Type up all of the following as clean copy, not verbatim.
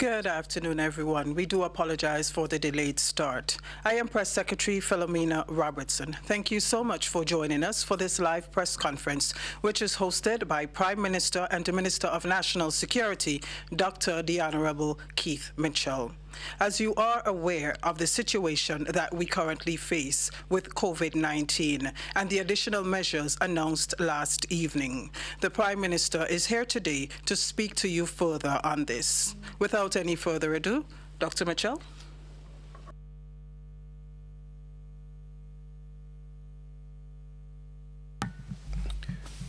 Good afternoon, everyone. We do apologize for the delayed start. I am Press Secretary Philomena Robertson. Thank you so much for joining us for this live press conference, which is hosted by Prime Minister and the Minister of National Security, Dr. the Honorable Keith Mitchell. As you are aware of the situation that we currently face with COVID-19 and the additional measures announced last evening, the Prime Minister is here today to speak to you further on this. Without any further ado, Dr. Mitchell.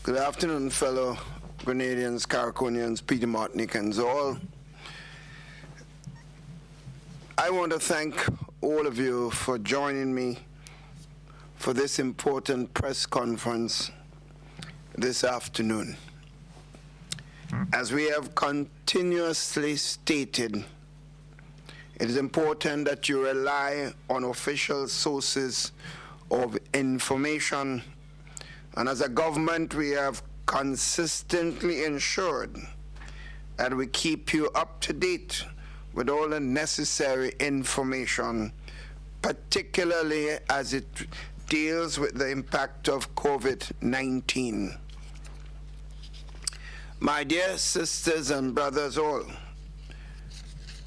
Good afternoon, fellow Grenadians, Cariconians, Peter Martinicans, all. I want to thank all of you for joining me for this important press conference this afternoon. As we have continuously stated, it is important that you rely on official sources of information, and as a government we have consistently ensured that we keep you up to date with all the necessary information, particularly as it deals with the impact of COVID-19. My dear sisters and brothers all,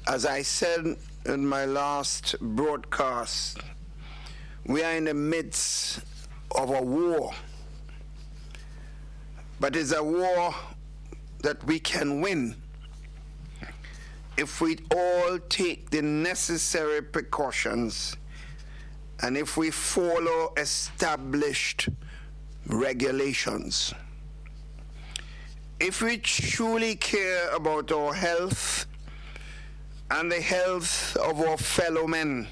as I said in my last broadcast, we are in the midst of a war, but it's a war that we can win if we all take the necessary precautions and if we follow established regulations. If we truly care about our health and the health of our fellow men,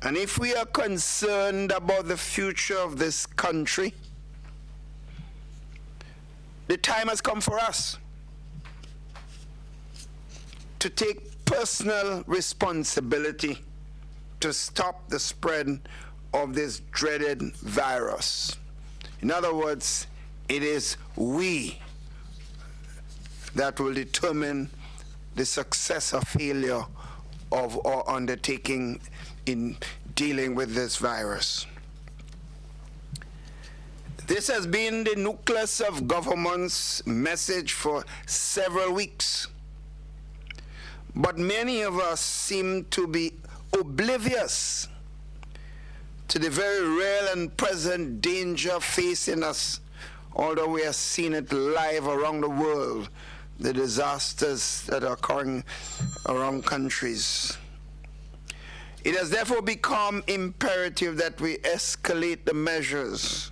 and if we are concerned about the future of this country, the time has come for us to take personal responsibility to stop the spread of this dreaded virus. In other words, it is we that will determine the success or failure of our undertaking in dealing with this virus. This has been the nucleus of government's message for several weeks. But many of us seem to be oblivious to the very real and present danger facing us, although we are seeing it live around the world, the disasters that are occurring around countries. It has therefore become imperative that we escalate the measures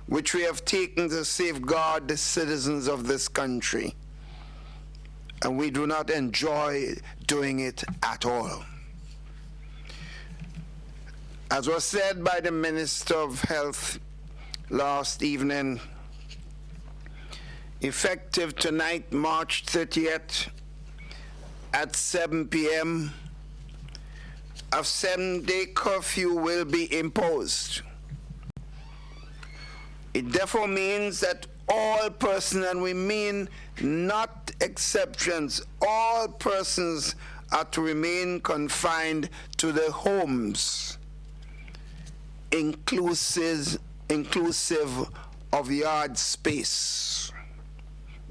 which we have taken to safeguard the citizens of this country. And we do not enjoy doing it at all. As was said by the Minister of Health last evening, effective tonight, March 30th, at 7 p.m., a 7-day curfew will be imposed. It therefore means that all persons, and we mean not exceptions, all persons are to remain confined to their homes, inclusive of yard space.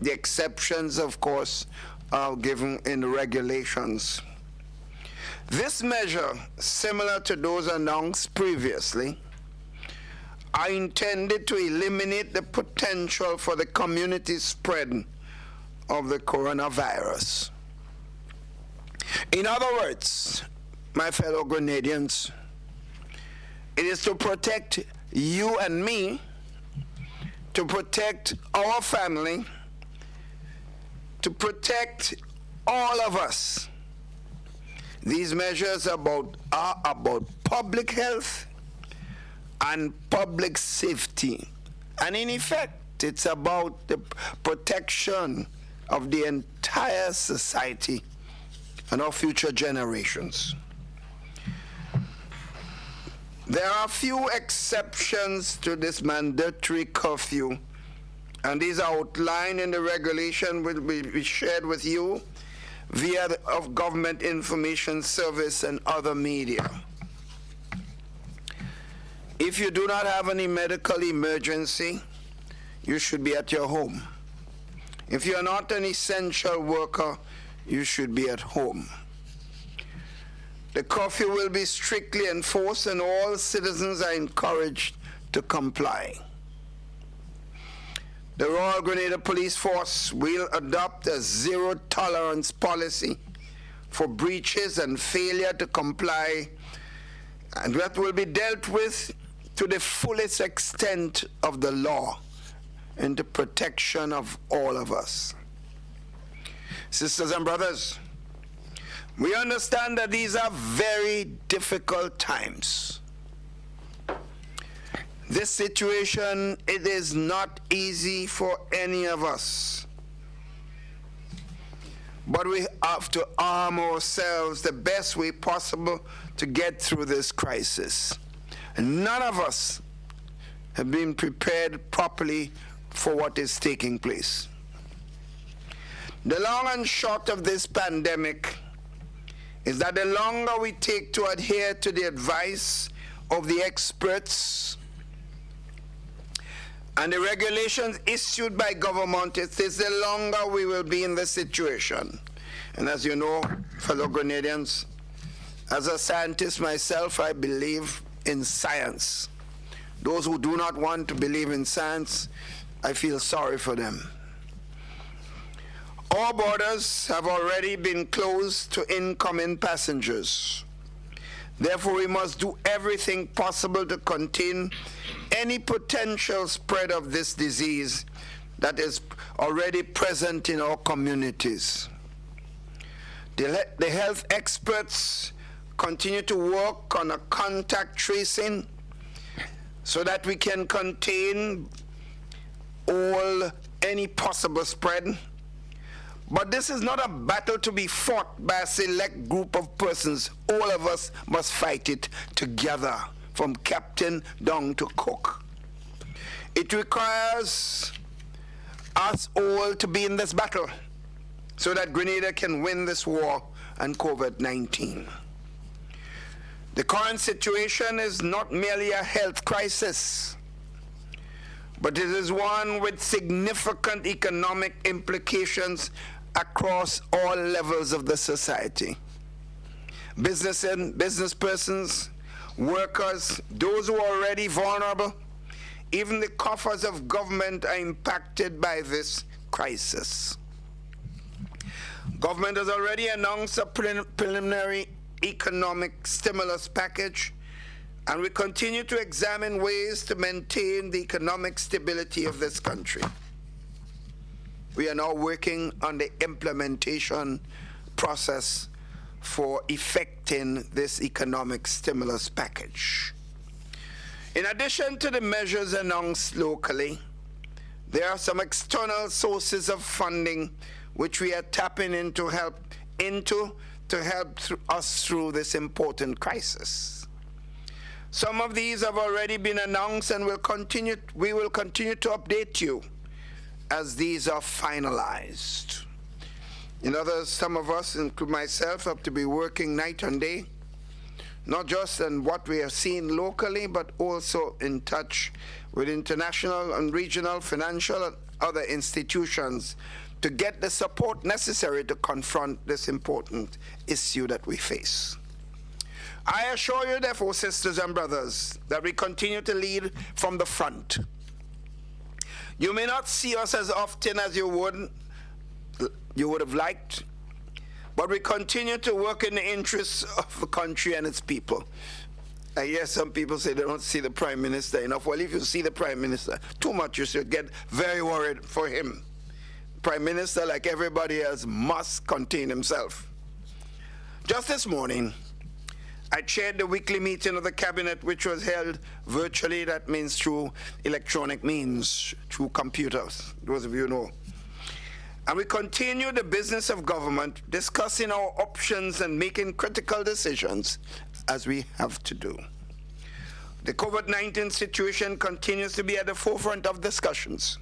The exceptions, of course, are given in the regulations. This measure, similar to those announced previously, are intended to eliminate the potential for the community spread of the coronavirus. In other words, my fellow Grenadians, it is to protect you and me, to protect our family, to protect all of us. These measures are about public health and public safety. And in effect, it's about the protection of the entire society and our future generations. There are few exceptions to this mandatory curfew, and these are outlined in the regulation which will be shared with you via of government information service and other media. If you do not have any medical emergency, you should be at your home. If you are not an essential worker, you should be at home. The curfew will be strictly enforced and all citizens are encouraged to comply. The Royal Grenada Police Force will adopt a zero-tolerance policy for breaches and failure to comply, and that will be dealt with to the fullest extent of the law and the protection of all of us. Sisters and brothers, we understand that these are very difficult times. This situation, it is not easy for any of us. But we have to arm ourselves the best way possible to get through this crisis. And none of us have been prepared properly for what is taking place. The long and short of this pandemic is that the longer we take to adhere to the advice of the experts and the regulations issued by government, it is the longer we will be in this situation. And as you know, fellow Grenadians, as a scientist myself, I believe in science. Those who do not want to believe in science, I feel sorry for them. All borders have already been closed to incoming passengers. Therefore, we must do everything possible to contain any potential spread of this disease that is already present in our communities. The health experts continue to work on a contact tracing so that we can contain any possible spread. But this is not a battle to be fought by a select group of persons. All of us must fight it together, from captain down to cook. It requires us all to be in this battle so that Grenada can win this war on COVID-19. The current situation is not merely a health crisis, but it is one with significant economic implications across all levels of the society. Business persons, workers, those who are already vulnerable, even the coffers of government are impacted by this crisis. Government has already announced a preliminary economic stimulus package, and we continue to examine ways to maintain the economic stability of this country. We are now working on the implementation process for effecting this economic stimulus package. In addition to the measures announced locally, there are some external sources of funding which we are tapping into to help us through this important crisis. Some of these have already been announced and we will continue to update you as these are finalized. Some of us, including myself, have to be working night and day, not just on what we are seeing locally, but also in touch with international and regional financial and other institutions to get the support necessary to confront this important issue that we face. I assure you, therefore, sisters and brothers, that we continue to lead from the front. You may not see us as often as you would have liked, but we continue to work in the interests of the country and its people. I hear some people say they don't see the Prime Minister enough. Well, if you see the Prime Minister too much, you should get very worried for him. Prime Minister, like everybody else, must contain himself. Just this morning, I chaired the weekly meeting of the Cabinet, which was held virtually. That means through electronic means, through computers, those of you know. And we continue the business of government, discussing our options and making critical decisions as we have to do. The COVID-19 situation continues to be at the forefront of discussions.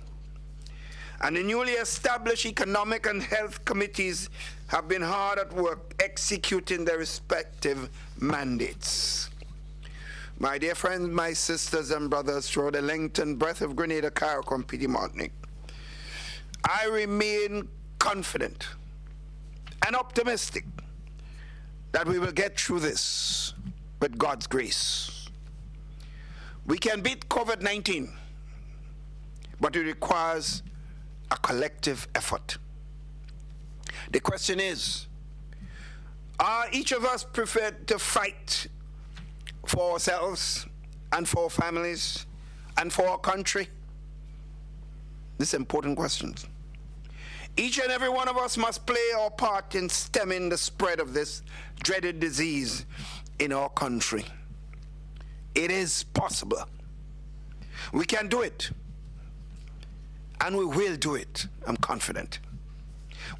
And the newly established economic and health committees have been hard at work executing their respective mandates. My dear friends, my sisters and brothers throughout the length and breadth of Grenada, Carriacou, and Petite Martinique, I remain confident and optimistic that we will get through this with God's grace. We can beat COVID-19, but it requires a collective effort. The question is, are each of us prepared to fight for ourselves and for our families and for our country? These are important questions. Each and every one of us must play our part in stemming the spread of this dreaded disease in our country. It is possible. We can do it. And we will do it, I'm confident.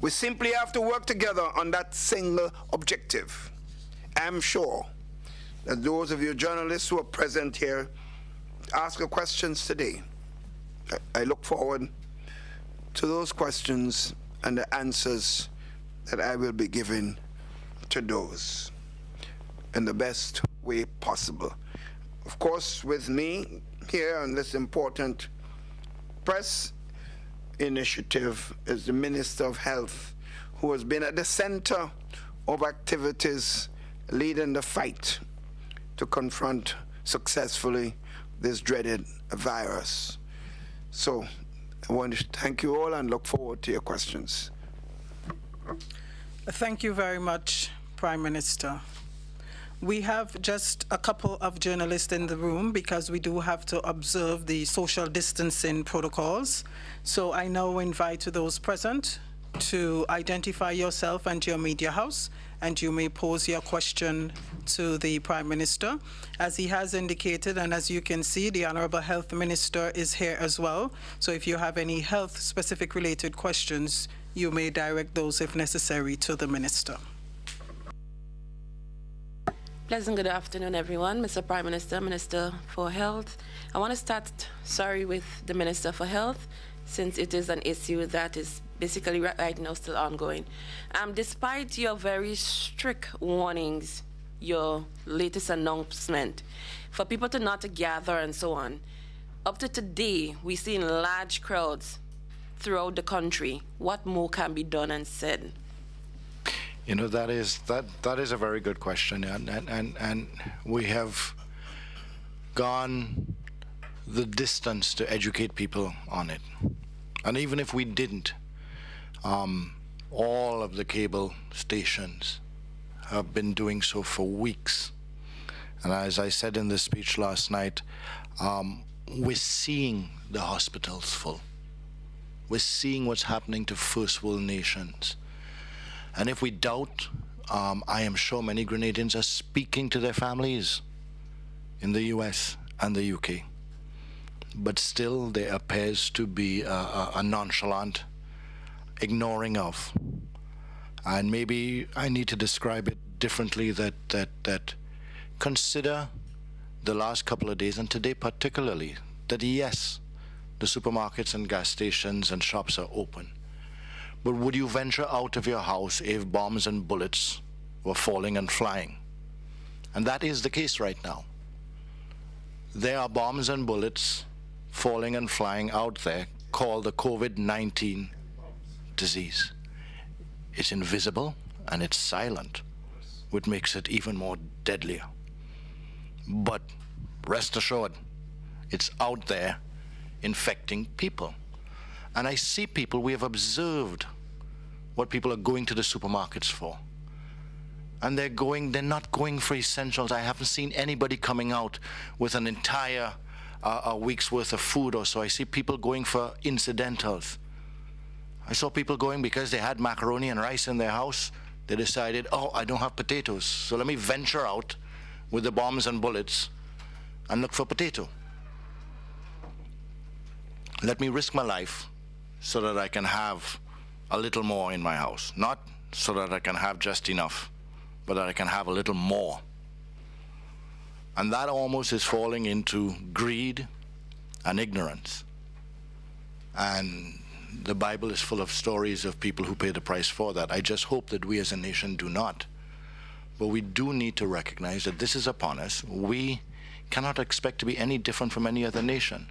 We simply have to work together on that single objective. I'm sure that those of you journalists who are present here ask your questions today. I look forward to those questions and the answers that I will be giving to those in the best way possible. Of course, with me here on this important press initiative is the Minister of Health, who has been at the center of activities leading the fight to confront successfully this dreaded virus. So I want to thank you all and look forward to your questions. Thank you very much, Prime Minister. We have just a couple of journalists in the room because we do have to observe the social distancing protocols. So I now invite those present to identify yourself and your media house, and you may pose your question to the Prime Minister. As he has indicated, and as you can see, the Honorable Health Minister is here as well. So if you have any health-specific related questions, you may direct those, if necessary, to the Minister. Pleasant good afternoon, everyone. Mr. Prime Minister, Minister for Health. I want to start, with the Minister for Health, since it is an issue that is basically right now still ongoing. Despite your very strict warnings, your latest announcement for people to not gather and so on, up to today, we've seen large crowds throughout the country. What more can be done and said? You know, that is a very good question, and we have gone the distance to educate people on it. And even if we didn't, all of the cable stations have been doing so for weeks. And as I said in the speech last night, we're seeing the hospitals full. We're seeing what's happening to first world nations. And if we doubt, I am sure many Grenadians are speaking to their families in the US and the UK. But still, there appears to be a nonchalant ignoring of. And maybe I need to describe it differently, that consider the last couple of days, and today particularly, that yes, the supermarkets and gas stations and shops are open. But would you venture out of your house if bombs and bullets were falling and flying? And that is the case right now. There are bombs and bullets falling and flying out there called the COVID-19 disease. It's invisible and it's silent, which makes it even more deadlier. But rest assured, it's out there infecting people. And I see people, we have observed what people are going to the supermarkets for. And they're not going for essentials. I haven't seen anybody coming out with an entire a week's worth of food or so. I see people going for incidentals. I saw people going because they had macaroni and rice in their house. They decided, oh, I don't have potatoes, so let me venture out with the bombs and bullets and look for potato. Let me risk my life so that I can have a little more in my house. Not so that I can have just enough, but that I can have a little more. And that almost is falling into greed and ignorance. And the Bible is full of stories of people who pay the price for that. I just hope that we as a nation do not. But we do need to recognize that this is upon us. We cannot expect to be any different from any other nation.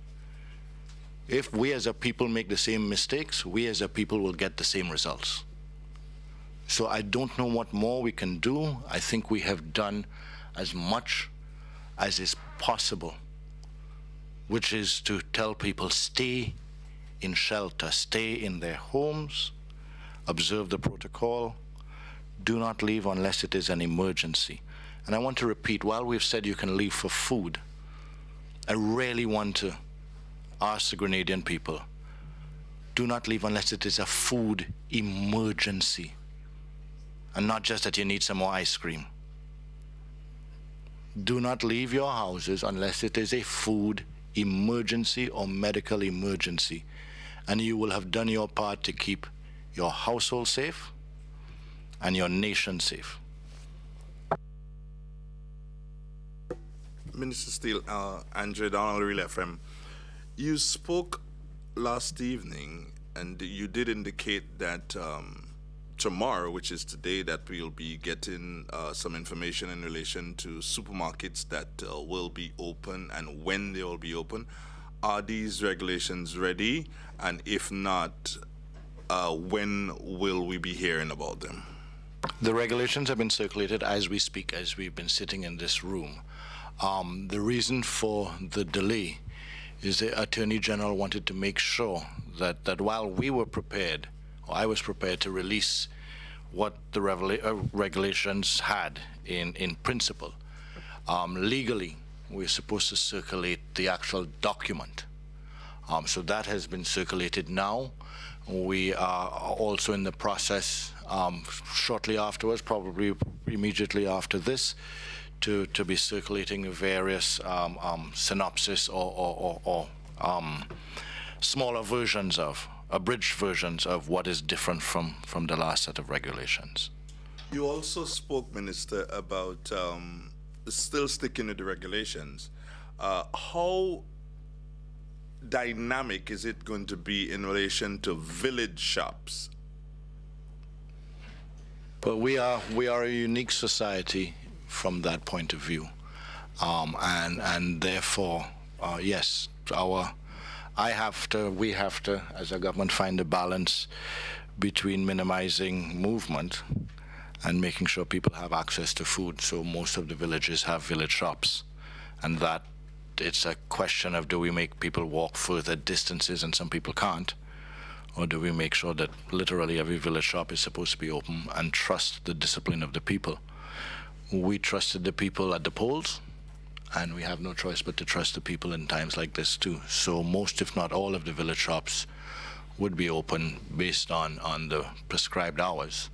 If we as a people make the same mistakes, we as a people will get the same results. So I don't know what more we can do. I think we have done as much as is possible, which is to tell people stay in shelter, stay in their homes, observe the protocol, do not leave unless it is an emergency. And I want to repeat, while we've said you can leave for food, I really want to ask the Grenadian people, do not leave unless it is a food emergency, and not just that you need some more ice cream. Do not leave your houses unless it is a food emergency or medical emergency, and you will have done your part to keep your household safe and your nation safe. Minister Steele, Andre Donald, Real FM. You spoke last evening, and you did indicate that tomorrow, which is today, that we'll be getting some information in relation to supermarkets that will be open and when they will be open. Are these regulations ready? And if not, when will we be hearing about them? The regulations have been circulated as we speak, as we've been sitting in this room. The reason for the delay is the Attorney General wanted to make sure that while we were prepared, or I was prepared to release what the regulations had in principle, legally we're supposed to circulate the actual document. So that has been circulated now. We are also in the process shortly afterwards, probably immediately after this, to be circulating various synopsis or smaller versions of, abridged versions of what is different from the last set of regulations. You also spoke, Minister, about still sticking to the regulations. How dynamic is it going to be in relation to village shops? But we are a unique society from that point of view, and therefore, yes, we have to, as a government, find a balance between minimizing movement and making sure people have access to food. So most of the villages have village shops, and that it's a question of, do we make people walk further distances and some people can't, or do we make sure that literally every village shop is supposed to be open and trust the discipline of the people? We trusted the people at the polls, and we have no choice but to trust the people in times like this too. So most, if not all, of the village shops would be open based on the prescribed hours,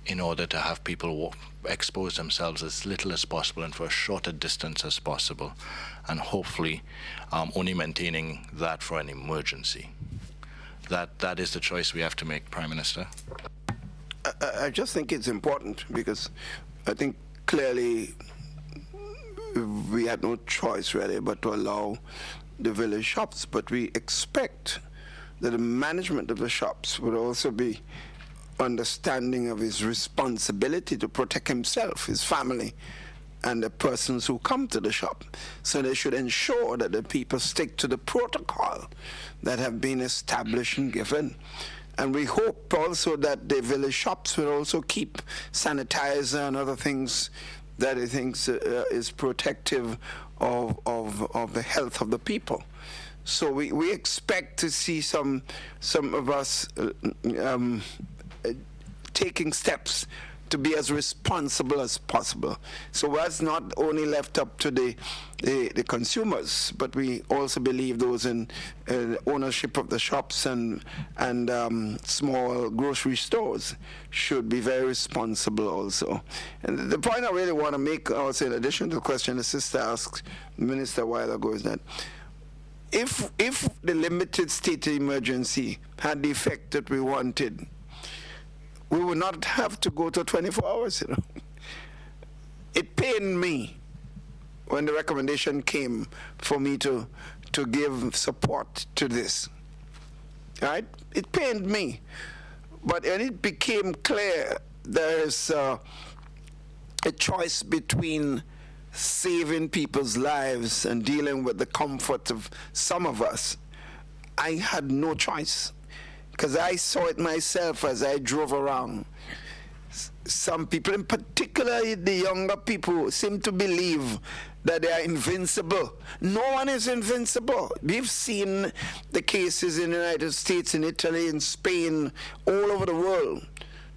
in order to have people expose themselves as little as possible and for a shorter distance as possible, and hopefully only maintaining that for an emergency. That is the choice we have to make, Prime Minister. I just think it's important because I think clearly we had no choice really but to allow the village shops, but we expect that the management of the shops would also be understanding of his responsibility to protect himself, his family, and the persons who come to the shop. So they should ensure that the people stick to the protocol that have been established and given. And we hope also that the village shops will also keep sanitizer and other things that he thinks is protective of the health of the people. So we expect to see some of us taking steps to be as responsible as possible. So that's not only left up to the consumers, but we also believe those in ownership of the shops and small grocery stores should be very responsible also. And the point I really want to make also, in addition to the question the sister asked the minister a while ago, is that if the limited state of emergency had the effect that we wanted, we would not have to go to 24 hours, you know. It pained me when the recommendation came for me to give support to this. right? It pained me. But when it became clear there is a choice between saving people's lives and dealing with the comfort of some of us, I had no choice, because I saw it myself as I drove around. Some people, in particular the younger people, seem to believe that they are invincible. No one is invincible. We've seen the cases in the United States, in Italy, in Spain, all over the world,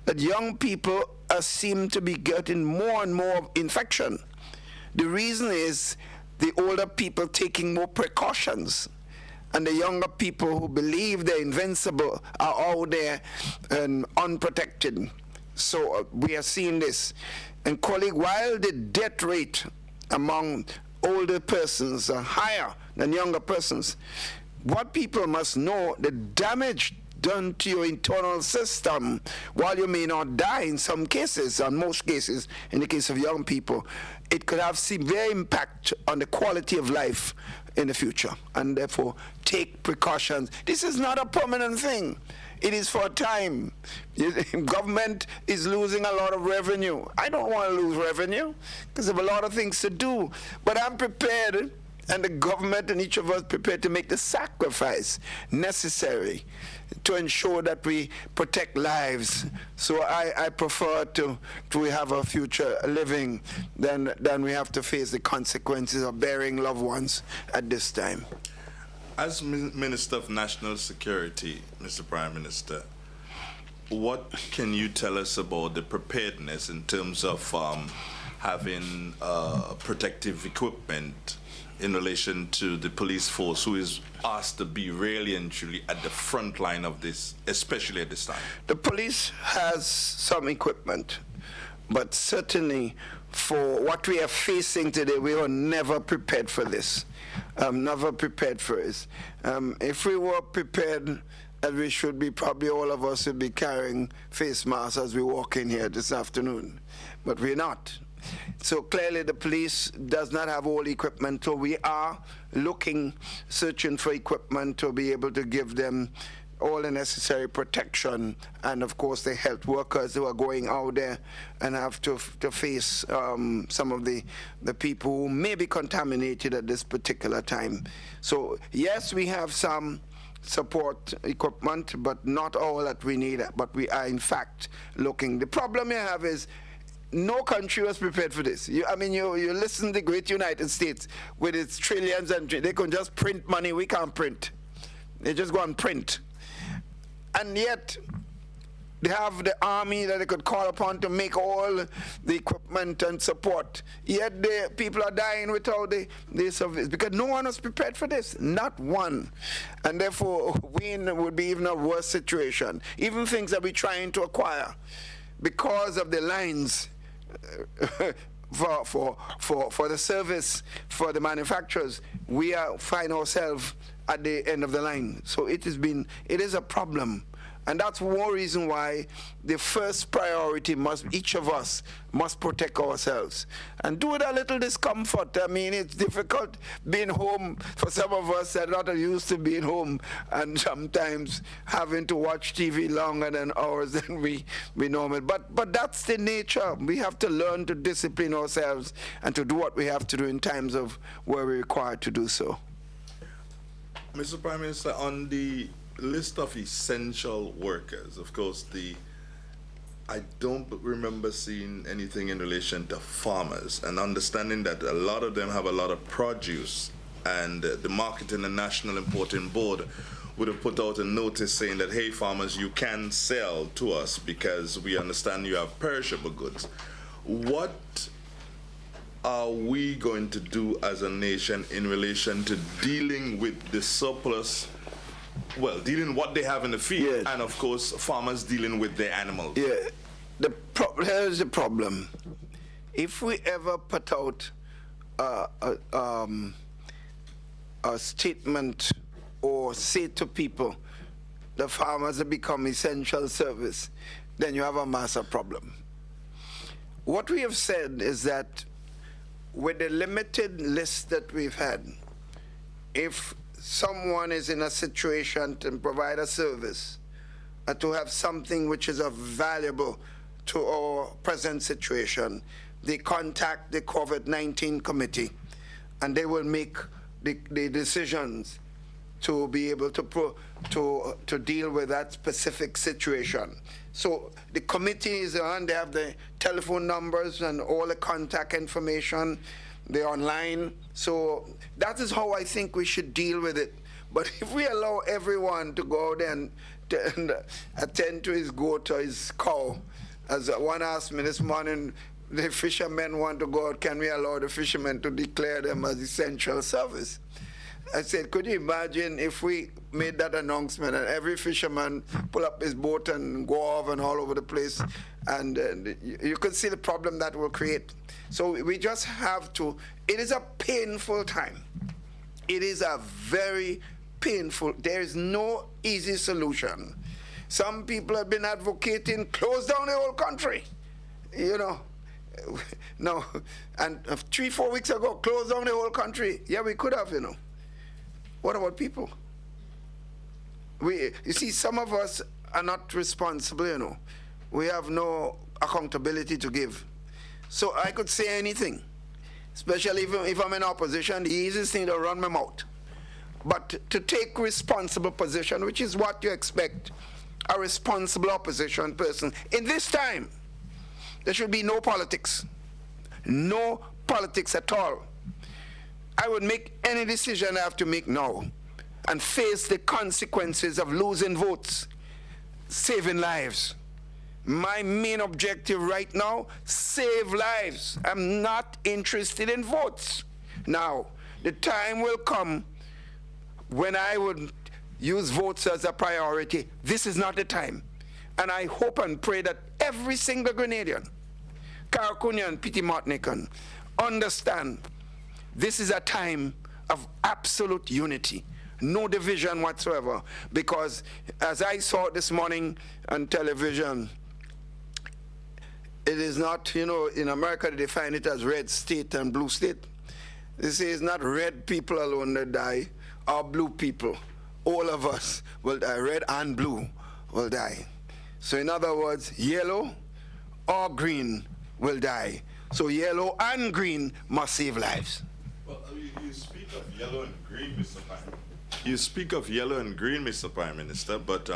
that young people seem to be getting more and more infection. The reason is the older people taking more precautions, and the younger people who believe they're invincible are out there and unprotected. So we are seeing this. And colleague, while the death rate among older persons are higher than younger persons, what people must know, the damage done to your internal system, while you may not die in some cases, in most cases, in the case of young people, it could have severe impact on the quality of life in the future. And therefore, take precautions. This is not a permanent thing. It is for a time. Government is losing a lot of revenue. I don't want to lose revenue because I have a lot of things to do. But I'm prepared, and the government and each of us prepared to make the sacrifice necessary to ensure that we protect lives. So I prefer to have a future living than we have to face the consequences of burying loved ones at this time. As Minister of National Security, Mr. Prime Minister, what can you tell us about the preparedness in terms of having protective equipment in relation to the police force, who is asked to be really and truly at the front line of this, especially at this time? The police has some equipment, but certainly for what we are facing today, we were never prepared for this. Never prepared for this. If we were prepared, as we should be, probably all of us would be carrying face masks as we walk in here this afternoon, but we're not. So clearly the police does not have all equipment, so we are searching for equipment to be able to give them all the necessary protection, and of course the health workers who are going out there and have to face some of the people who may be contaminated at this particular time. So yes, we have some support equipment, but not all that we need, but we are in fact looking. The problem you have is no country was prepared for this. You listen to the great United States with its trillions, and they can just print money. We can't print. They just go and print. And yet, they have the army that they could call upon to make all the equipment and support. Yet the people are dying without the service, because no one was prepared for this, not one. And therefore, we would be even a worse situation. Even things that we're trying to acquire, because of the lines for the service, for the manufacturers, we find ourselves at the end of the line. So it is a problem. And that's one reason why the first priority each of us must protect ourselves. And do it a little discomfort. I mean, it's difficult being home for some of us that are not used to being home, and sometimes having to watch TV longer than hours than we normally. But that's the nature. We have to learn to discipline ourselves and to do what we have to do in times of where we're required to do so. Mr. Prime Minister, on the list of essential workers, of course, I don't remember seeing anything in relation to farmers, and understanding that a lot of them have a lot of produce, and the Marketing and National Importing Board would have put out a notice saying that, hey, farmers, you can sell to us because we understand you have perishable goods. What are we going to do as a nation in relation to dealing with the surplus, dealing what they have in the field, yes, and of course farmers dealing with their animals? Yeah, here's the problem. If we ever put out a statement or say to people the farmers have become essential service, then you have a massive problem. What we have said is that with the limited list that we've had, if someone is in a situation to provide a service, to have something which is of valuable to our present situation, they contact the COVID-19 committee, and they will make the decisions to be able to deal with that specific situation. So the committee is on, they have the telephone numbers and all the contact information, they're online. So that is how I think we should deal with it. But if we allow everyone to go out there and attend to his goat or his cow, as one asked me this morning, the fishermen want to go out, can we allow the fishermen to declare them as essential service? I said, could you imagine if we made that announcement and every fisherman pull up his boat and go off and all over the place, and you could see the problem that will create. So we just have to, it is a painful time. It is a very painful, there is no easy solution. Some people have been advocating close down the whole country, you know. No, and 3-4 weeks ago, close down the whole country. Yeah, we could have, you know. What about people? You see, some of us are not responsible, you know. We have no accountability to give. So I could say anything, especially if I'm in opposition, the easiest thing to run my mouth. But to take responsible position, which is what you expect a responsible opposition person. In this time, there should be no politics. No politics at all. I would make any decision I have to make now and face the consequences of losing votes, saving lives. My main objective right now, save lives. I'm not interested in votes. Now, the time will come when I would use votes as a priority. This is not the time. And I hope and pray that every single Grenadian, Karakunian, Piti Martinican, understand this is a time of absolute unity, no division whatsoever. Because as I saw this morning on television, it is not, you know, in America they define it as red state and blue state. They say it's not red people alone that die, or blue people. All of us will die, red and blue will die. So in other words, yellow or green will die. So yellow and green must save lives. Well, you speak of yellow and green, Mr. Prime. You speak of yellow and green, Mr. Prime Minister, but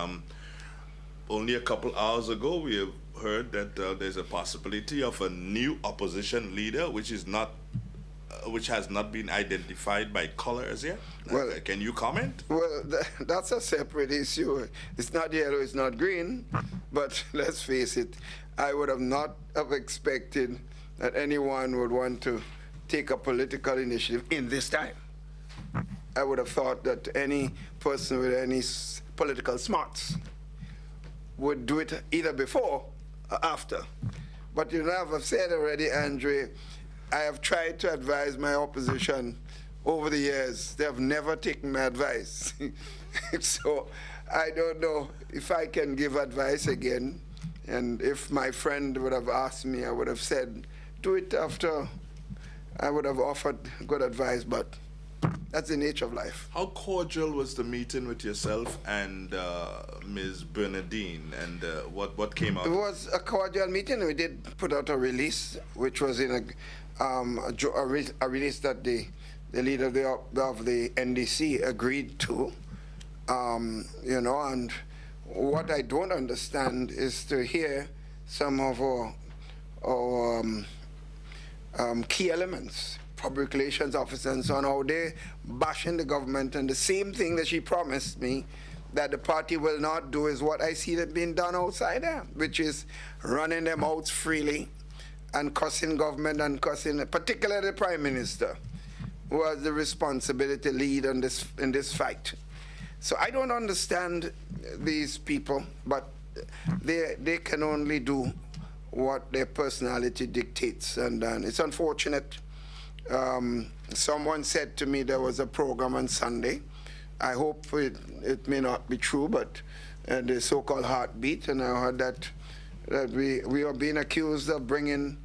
only a couple hours ago we have heard that there's a possibility of a new opposition leader, which has not been identified by color as yet. Well, can you comment? Well, that's a separate issue. It's not yellow, it's not green, but let's face it, I would have not have expected that anyone would want to take a political initiative in this time. I would have thought that any person with any political smarts would do it either before or after. But you know, I've said already, Andre, I have tried to advise my opposition over the years. They have never taken my advice. So I don't know if I can give advice again. And if my friend would have asked me, I would have said, do it after I would have offered good advice, but that's the nature of life. How cordial was the meeting with yourself and Ms. Bernadine, and what came out? It was a cordial meeting. We did put out a release, which was in a release that the leader of the NDC agreed to. You know, and what I don't understand is to hear some of our key elements, public relations officers and so on, how they bashing the government, and the same thing that she promised me that the party will not do is what I see that being done outside there, which is running their mouths freely and cussing government and cussing, particularly the Prime Minister, who has the responsibility to lead in this fight. So I don't understand these people, but they can only do what their personality dictates, and it's unfortunate. Someone said to me there was a program on Sunday. I hope it may not be true, but the so-called Heartbeat, and I heard that we are being accused of bringing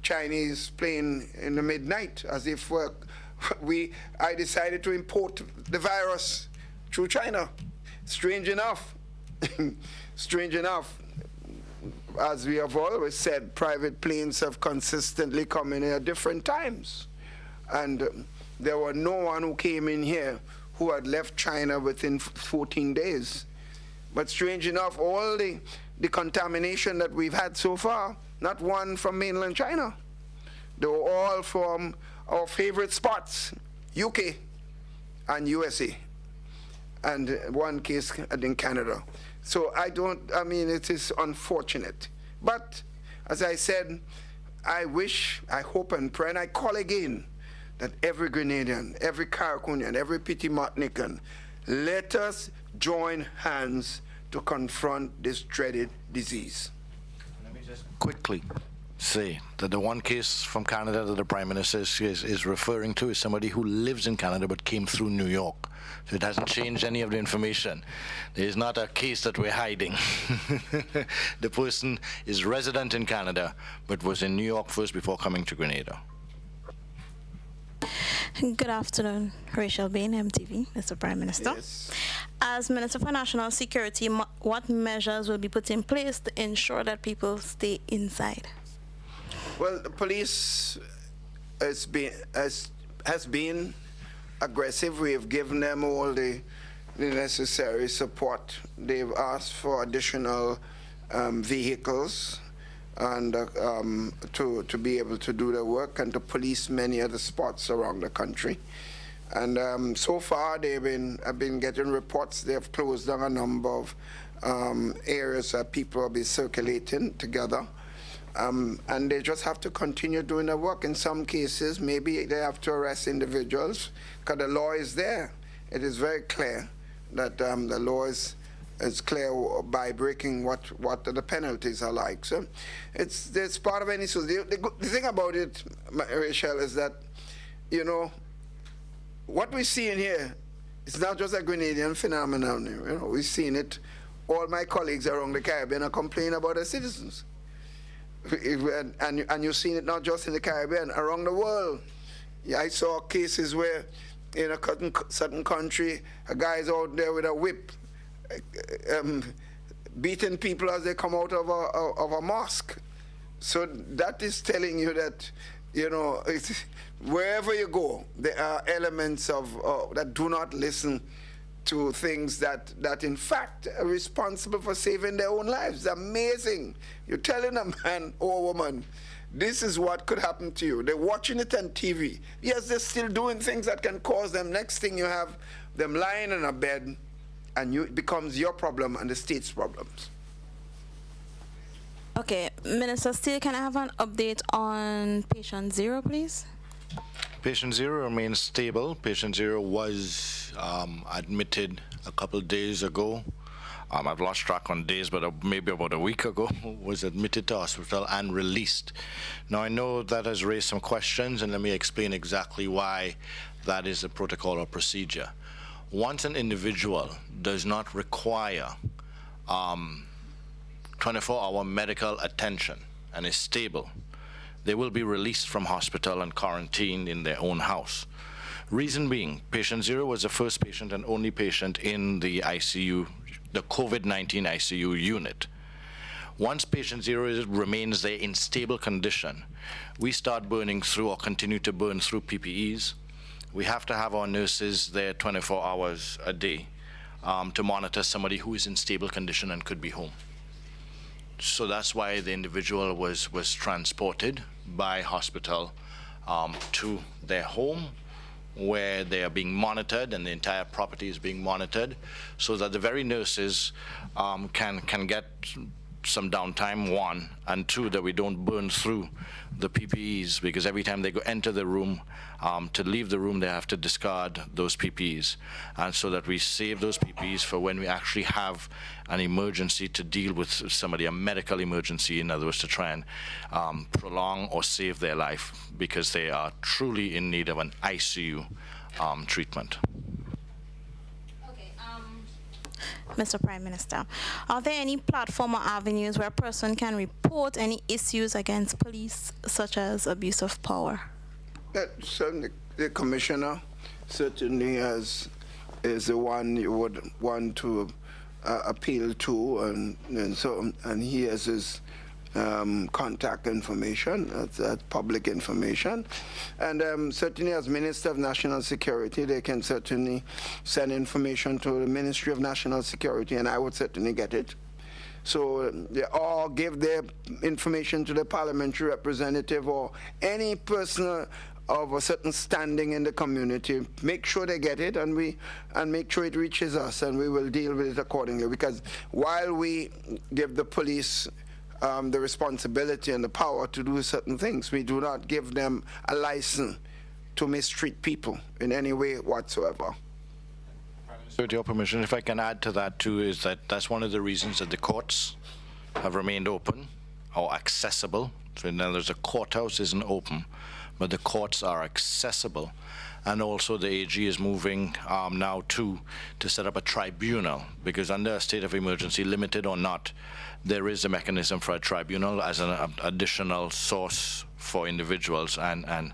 Chinese plane in the midnight, as if we're I decided to import the virus through China. Strange enough, as we have always said, private planes have consistently come in at different times. And there were no one who came in here who had left China within 14 days. But strange enough, all the contamination that we've had so far, not one from mainland China. They were all from our favorite spots, UK and USA, and one case in Canada. So it is unfortunate. But as I said, I wish, I hope and pray, and I call again that every Grenadian, every Caraconian, every Petit Martinican, let us join hands to confront this dreaded disease. Let me just quickly say that the one case from Canada that the Prime Minister is referring to is somebody who lives in Canada but came through New York. So it hasn't changed any of the information. There is not a case that we're hiding. The person is resident in Canada but was in New York first before coming to Grenada. Good afternoon, Rachel Bain, MTV, Mr. Prime Minister. Yes. As Minister for National Security, what measures will be put in place to ensure that people stay inside? Well, the police has been aggressive. We have given them all the necessary support. They've asked for additional vehicles and to be able to do their work and to police many other spots around the country. And so far, I've been getting reports. They have closed down a number of areas that people will be circulating together. And they just have to continue doing their work. In some cases, maybe they have to arrest individuals because the law is there. It is very clear that the law is clear by breaking what the penalties are like. So it's part of any. So the thing about it, Rachel, is that, what we see in here is not just a Grenadian phenomenon. We've seen it. All my colleagues around the Caribbean are complaining about their citizens. And you've seen it not just in the Caribbean, around the world. Yeah, I saw cases where in a certain country, a guy's out there with a whip, beating people as they come out of a mosque. So that is telling you that, wherever you go, there are elements of that do not listen to things that in fact are responsible for saving their own lives. It's amazing. You're telling a man or a woman, this is what could happen to you. They're watching it on TV. Yes, they're still doing things that can cause them. Next thing you have them lying in a bed, and it becomes your problem and the state's problems. Okay, Minister Steele, can I have an update on patient 0, please? Patient 0 remains stable. Patient 0 was admitted a couple days ago. I've lost track on days, but maybe about a week ago, was admitted to hospital and released. Now, I know that has raised some questions, and let me explain exactly why that is a protocol or procedure. Once an individual does not require 24-hour medical attention and is stable, they will be released from hospital and quarantined in their own house. Reason being, patient 0 was the first patient and only patient in the ICU, the COVID-19 ICU unit. Once patient 0 remains there in stable condition, we start burning through or continue to burn through PPEs. We have to have our nurses there 24 hours a day to monitor somebody who is in stable condition and could be home. So that's why the individual was transported by hospital to their home, where they are being monitored and the entire property is being monitored, so that the very nurses can get some downtime, 1, and 2, that we don't burn through the PPEs, because every time they enter the room, to leave the room, they have to discard those PPEs, and so that we save those PPEs for when we actually have an emergency to deal with somebody, a medical emergency, in other words, to try and prolong or save their life, because they are truly in need of an ICU treatment. Mr. Prime Minister, are there any platform or avenues where a person can report any issues against police, such as abuse of power? Certainly, the commissioner certainly is the one you would want to appeal to, and he has his contact information. That's public information, and certainly as Minister of National Security, they can certainly send information to the Ministry of National Security, and I would certainly get it. So they all give their information to the parliamentary representative or any person of a certain standing in the community. Make sure they get it, and make sure it reaches us, and we will deal with it accordingly. Because while we give the police the responsibility and the power to do certain things, we do not give them a license to mistreat people in any way whatsoever. So with your permission, if I can add to that too, is that's one of the reasons that the courts have remained open or accessible. So in other words, the courthouse isn't open, but the courts are accessible. And also the AG is moving now to set up a tribunal, because under a state of emergency, limited or not, there is a mechanism for a tribunal as an additional source for individuals. And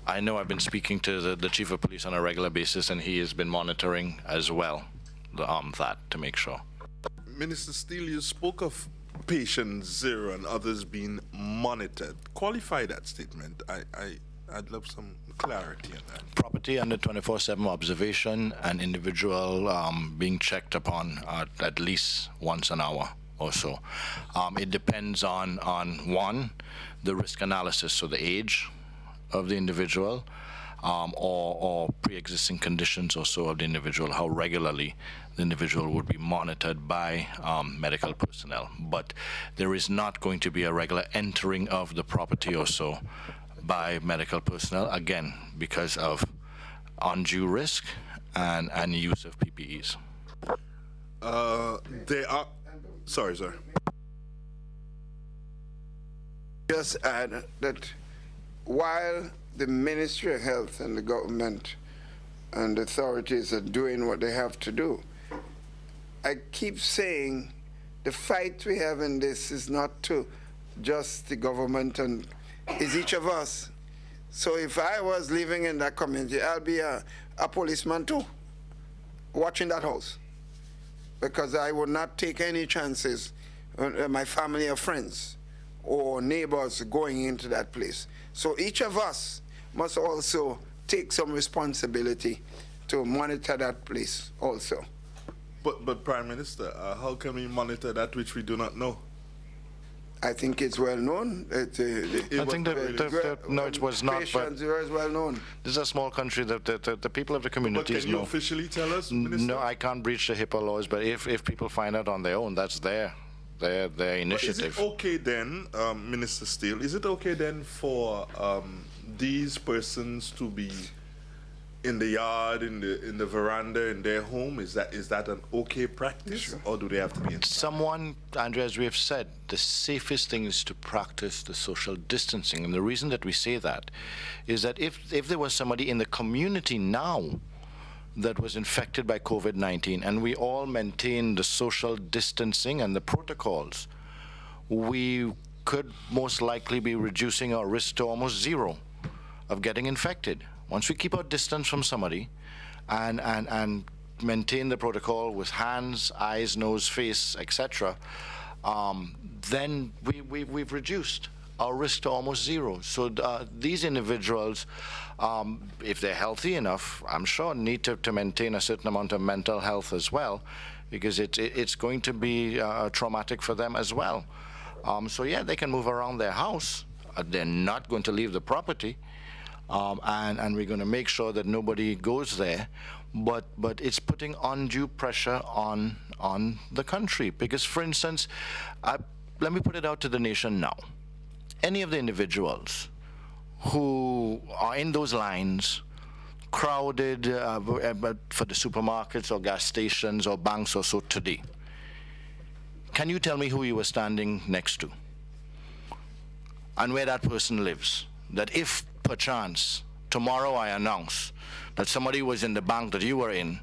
I know I've been speaking to the chief of police on a regular basis, and he has been monitoring as well that to make sure. Minister Steele, you spoke of patient zero and others being monitored. Qualify that statement. I'd love some clarity on that. Property under 24/7 observation and individual being checked upon at least once an hour or so. It depends on one, the risk analysis, so the age of the individual, or pre-existing conditions or so of the individual, how regularly the individual would be monitored by medical personnel. But there is not going to be a regular entering of the property or so by medical personnel, again, because of undue risk and use of PPEs. They are... Sorry, sir. Just add that while the Ministry of Health and the government and authorities are doing what they have to do, I keep saying the fight we have in this is not to just the government, and is each of us. So if I was living in that community, I'll be a policeman too, watching that house, because I would not take any chances on my family or friends or neighbors going into that place. So each of us must also take some responsibility to monitor that place also. But Prime Minister, how can we monitor that which we do not know? I think it's well known. I think no, it was not. But Patients is well known. this is a small country that the people of the But communities can you know. officially tell us, Minister? No, I can't breach the HIPAA laws, but if people find out on their own, that's their initiative. Is it okay then, Minister Steele, is it okay then for these persons to be in the yard, in the veranda, in their home? Is that an okay practice? Sure. Or do they have to be inside? Someone, Andrea, as we have said, the safest thing is to practice the social distancing. And the reason that we say that is that if there was somebody in the community now that was infected by COVID-19 and we all maintain the social distancing and the protocols, we could most likely be reducing our risk to almost zero of getting infected. Once we keep our distance from somebody and maintain the protocol with hands, eyes, nose, face, etc., then we've reduced our risk to almost zero. So these individuals, if they're healthy enough, I'm sure need to maintain a certain amount of mental health as well, because it's going to be traumatic for them as well. So yeah, they can move around their house. They're not going to leave the property. And we're going to make sure that nobody goes there, but it's putting undue pressure on the country. Because, for instance, let me put it out to the nation now. Any of the individuals who are in those lines, crowded for the supermarkets or gas stations or banks or so today, can you tell me who you were standing next to and where that person lives? That if perchance tomorrow I announce that somebody was in the bank that you were in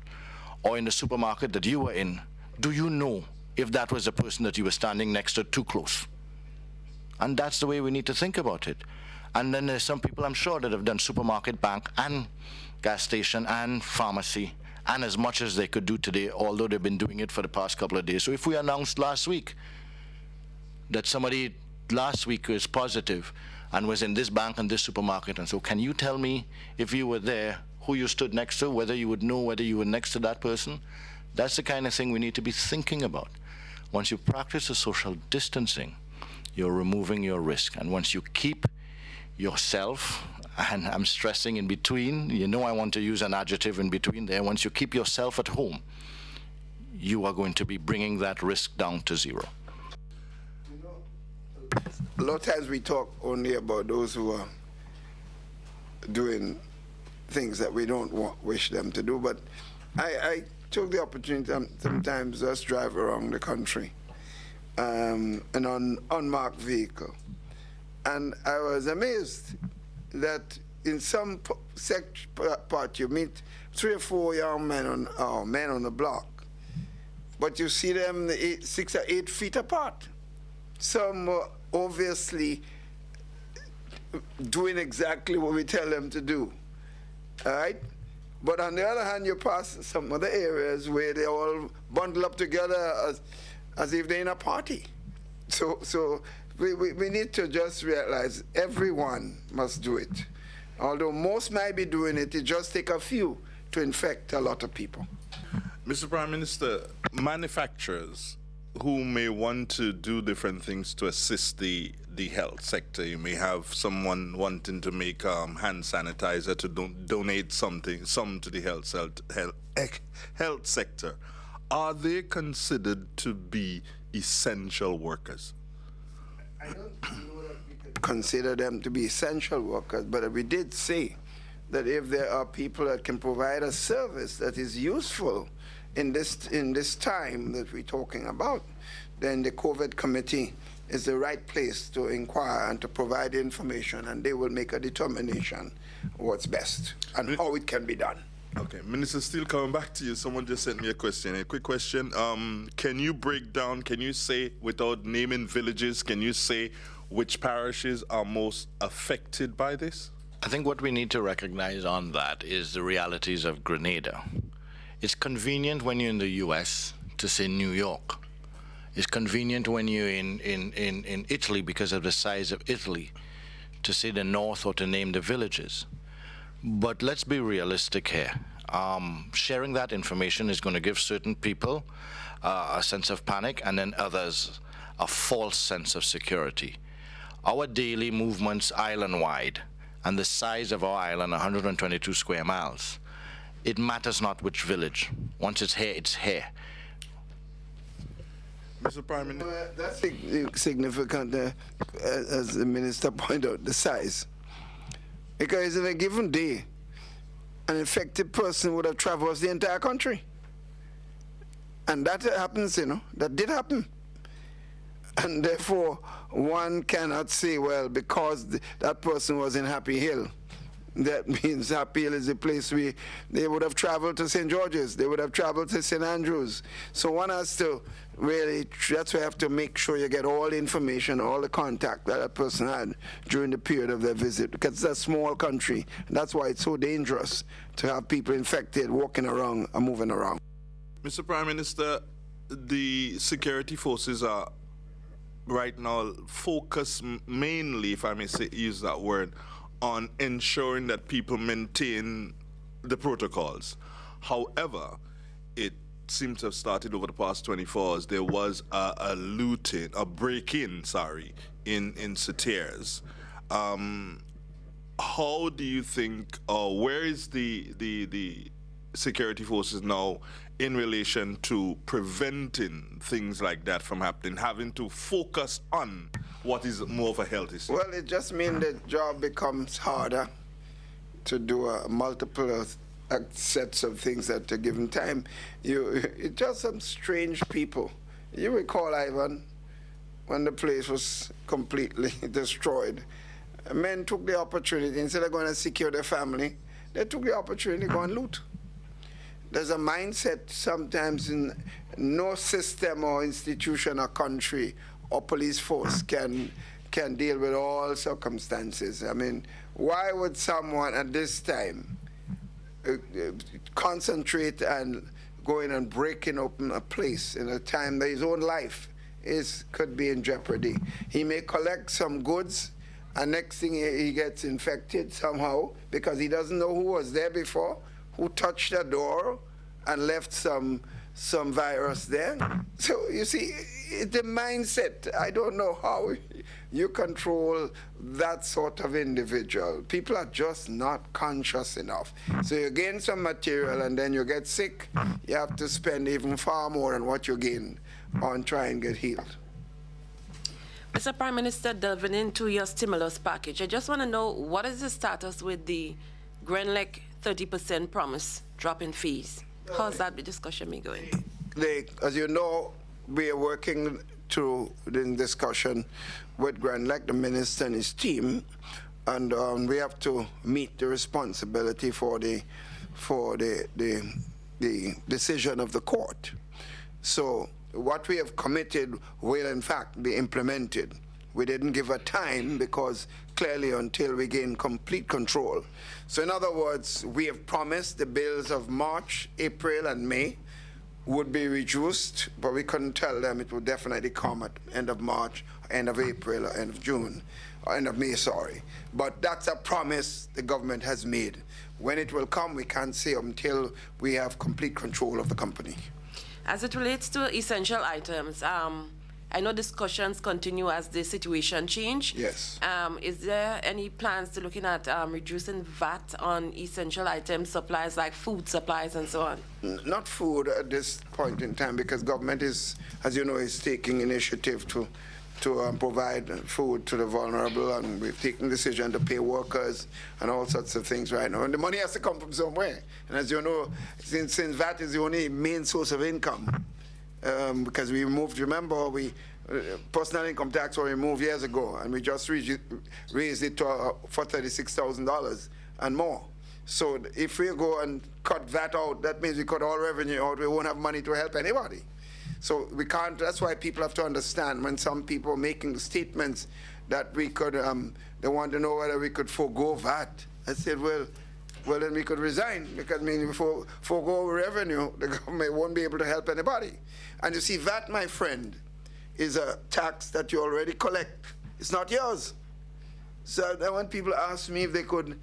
or in the supermarket that you were in, do you know if that was the person that you were standing next to too close? And that's the way we need to think about it. And then there's some people, I'm sure, that have done supermarket, bank, and gas station, and pharmacy, and as much as they could do today, although they've been doing it for the past couple of days. So if we announced last week that somebody last week was positive and was in this bank and this supermarket, and so can you tell me, if you were there, who you stood next to, whether you would know whether you were next to that person? That's the kind of thing we need to be thinking about. Once you practice the social distancing, you're removing your risk. And once you keep yourself, and I'm stressing in between, you know I want to use an adjective in between there, once you keep yourself at home, you are going to be bringing that risk down to zero. A lot of times we talk only about those who are doing things that we don't wish them to do, but I took the opportunity sometimes just drive around the country an unmarked vehicle, and I was amazed that in some part you meet 3 or 4 young men on the block, but you see them 6 or 8 feet apart. Some obviously doing exactly what we tell them to do, all right? But on the other hand, you pass some other areas where they all bundle up together as if they're in a party. So we need to just realize everyone must do it. Although most might be doing it, it just takes a few to infect a lot of people. Mr. Prime Minister, manufacturers who may want to do different things to assist the health sector. You may have someone wanting to make hand sanitizer to donate some to the health sector. Are they considered to be essential workers? I don't know that we could consider them to be essential workers, but we did say that if there are people that can provide a service that is useful in this time that we're talking about, then the COVID committee is the right place to inquire and to provide information, and they will make a determination what's best and how it can be done. Okay, Minister Steele, coming back to you, someone just sent me a quick question. Can you break down, can you say, without naming villages, can you say which parishes are most affected by this? I think what we need to recognize on that is the realities of Grenada. It's convenient when you're in the US to say New York. It's convenient when you're in Italy because of the size of Italy to say the north or to name the villages. But let's be realistic here. Sharing that information is going to give certain people a sense of panic, and then others a false sense of security. Our daily movements island-wide and the size of our island, 122 square miles, it matters not which village. Once it's here, it's here. Mr. Prime Minister. That's significant, as the minister pointed out, the size. Because in a given day, an infected person would have traversed the entire country. And that happens, that did happen. And therefore, one cannot say, well, because that person was in Happy Hill, that means Happy Hill is a place where they would have traveled to St. George's, they would have traveled to St. Andrews. So one has to really, that's why you have to make sure you get all the information, all the contact that a person had during the period of their visit, because it's a small country. And that's why it's so dangerous to have people infected walking around and moving around. Mr. Prime Minister, the security forces are right now focused mainly, if I may use that word, on ensuring that people maintain the protocols. However, it seems to have started over the past 24 hours. There was a break-in, in Sateers. How do you think, where is the security forces now in relation to preventing things like that from happening, having to focus on what is more of a health issue? Well, it just means the job becomes harder to do multiple sets of things at a given time. It's just some strange people. You recall, Ivan, when the place was completely destroyed, men took the opportunity, instead of going to secure their family, they took the opportunity to go and loot. There's a mindset sometimes in no system or institution or country or police force can can deal with all circumstances. I mean, why would someone at this time concentrate and go in and breaking open a place in a time that his own life could be in jeopardy? He may collect some goods, and next thing he gets infected somehow because he doesn't know who was there before, who touched the door and left some virus there. So you see, the mindset, I don't know how you control that sort of individual. People are just not conscious enough. So you gain some material and then you get sick, you have to spend even far more than what you gain on trying to get healed. Mr. Prime Minister, delving into your stimulus package, I just want to know, what is the status with the Grenlec 30% promise drop in fees? How's that discussion been going? As you know, we are working through the discussion with Grenlec, the minister and his team, and we have to meet the responsibility for the decision of the court. So what we have committed will in fact be implemented. We didn't give a time because clearly until we gain complete control. So in other words, we have promised the bills of March, April, and May would be reduced, but we couldn't tell them it would definitely come at end of March, end of April, or end of June, or end of May, sorry. But that's a promise the government has made. When it will come, we can't say until we have complete control of the company. As it relates to essential items, I know discussions continue as the situation change. Yes. Is there any plans to looking at reducing VAT on essential items, supplies like food supplies and so on? Not food at this point in time, because government is, as you know, is taking initiative to provide food to the vulnerable, and we've taken decision to pay workers and all sorts of things right now. And the money has to come from somewhere. And as you know, since VAT is the only main source of income, because we removed, remember, personal income tax was removed years ago, and we just raised it to for $36,000 and more. So if we go and cut that out, that means we cut all revenue out. We won't have money to help anybody. So we can't. That's why people have to understand when some people are making statements that we could. They want to know whether we could forego VAT. I said, well, then we could resign, because I mean, forego revenue, the government won't be able to help anybody. And you see, VAT, my friend, is a tax that you already collect. It's not yours. So then when people ask me if they could,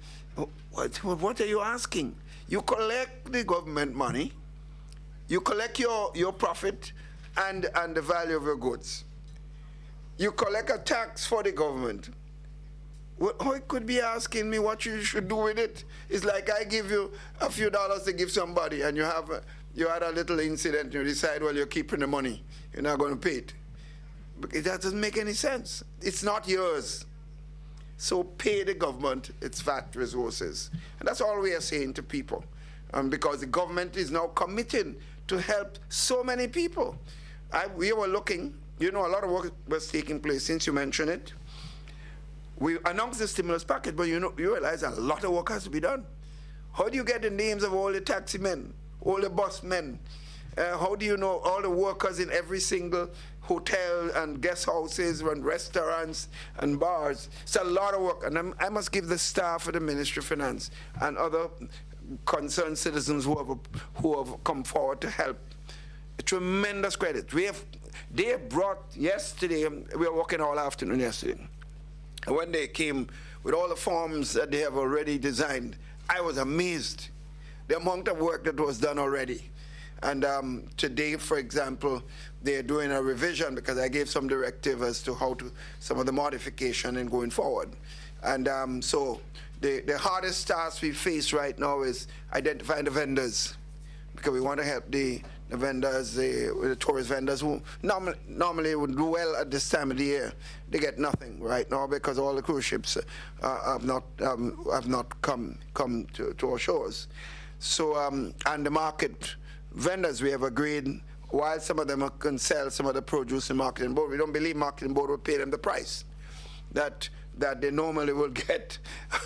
what are you asking? You collect the government money, you collect your profit and the value of your goods. You collect a tax for the government. How it could be asking me what you should do with it? It's like I give you a few dollars to give somebody, and you had a little incident, you decide, well, you're keeping the money, you're not going to pay it. But that doesn't make any sense. It's not yours. So pay the government its VAT resources. And that's all we are saying to people. Because the government is now committed to help so many people. We were looking, you know, a lot of work was taking place since you mentioned it. We announced the stimulus package, but you realize a lot of work has to be done. How do you get the names of all the taxi men, all the bus men? How do you know all the workers in every single hotel and guest houses and restaurants and bars? It's a lot of work, and I must give the staff of the Ministry of Finance and other concerned citizens who have come forward to help a tremendous credit. They brought yesterday, we were working all afternoon yesterday, and when they came with all the forms that they have already designed, I was amazed the amount of work that was done already. And today, for example, they're doing a revision because I gave some directive as to how to, some of the modification and going forward. And so the hardest task we face right now is identifying the vendors, because we want to help the vendors, the tourist vendors who normally would do well at this time of the year. They get nothing right now because all the cruise ships have not come to our shores. So and the market vendors, we have agreed, while some of them can sell some of the produce in Marketing Board, we don't believe Marketing Board will pay them the price that they normally will get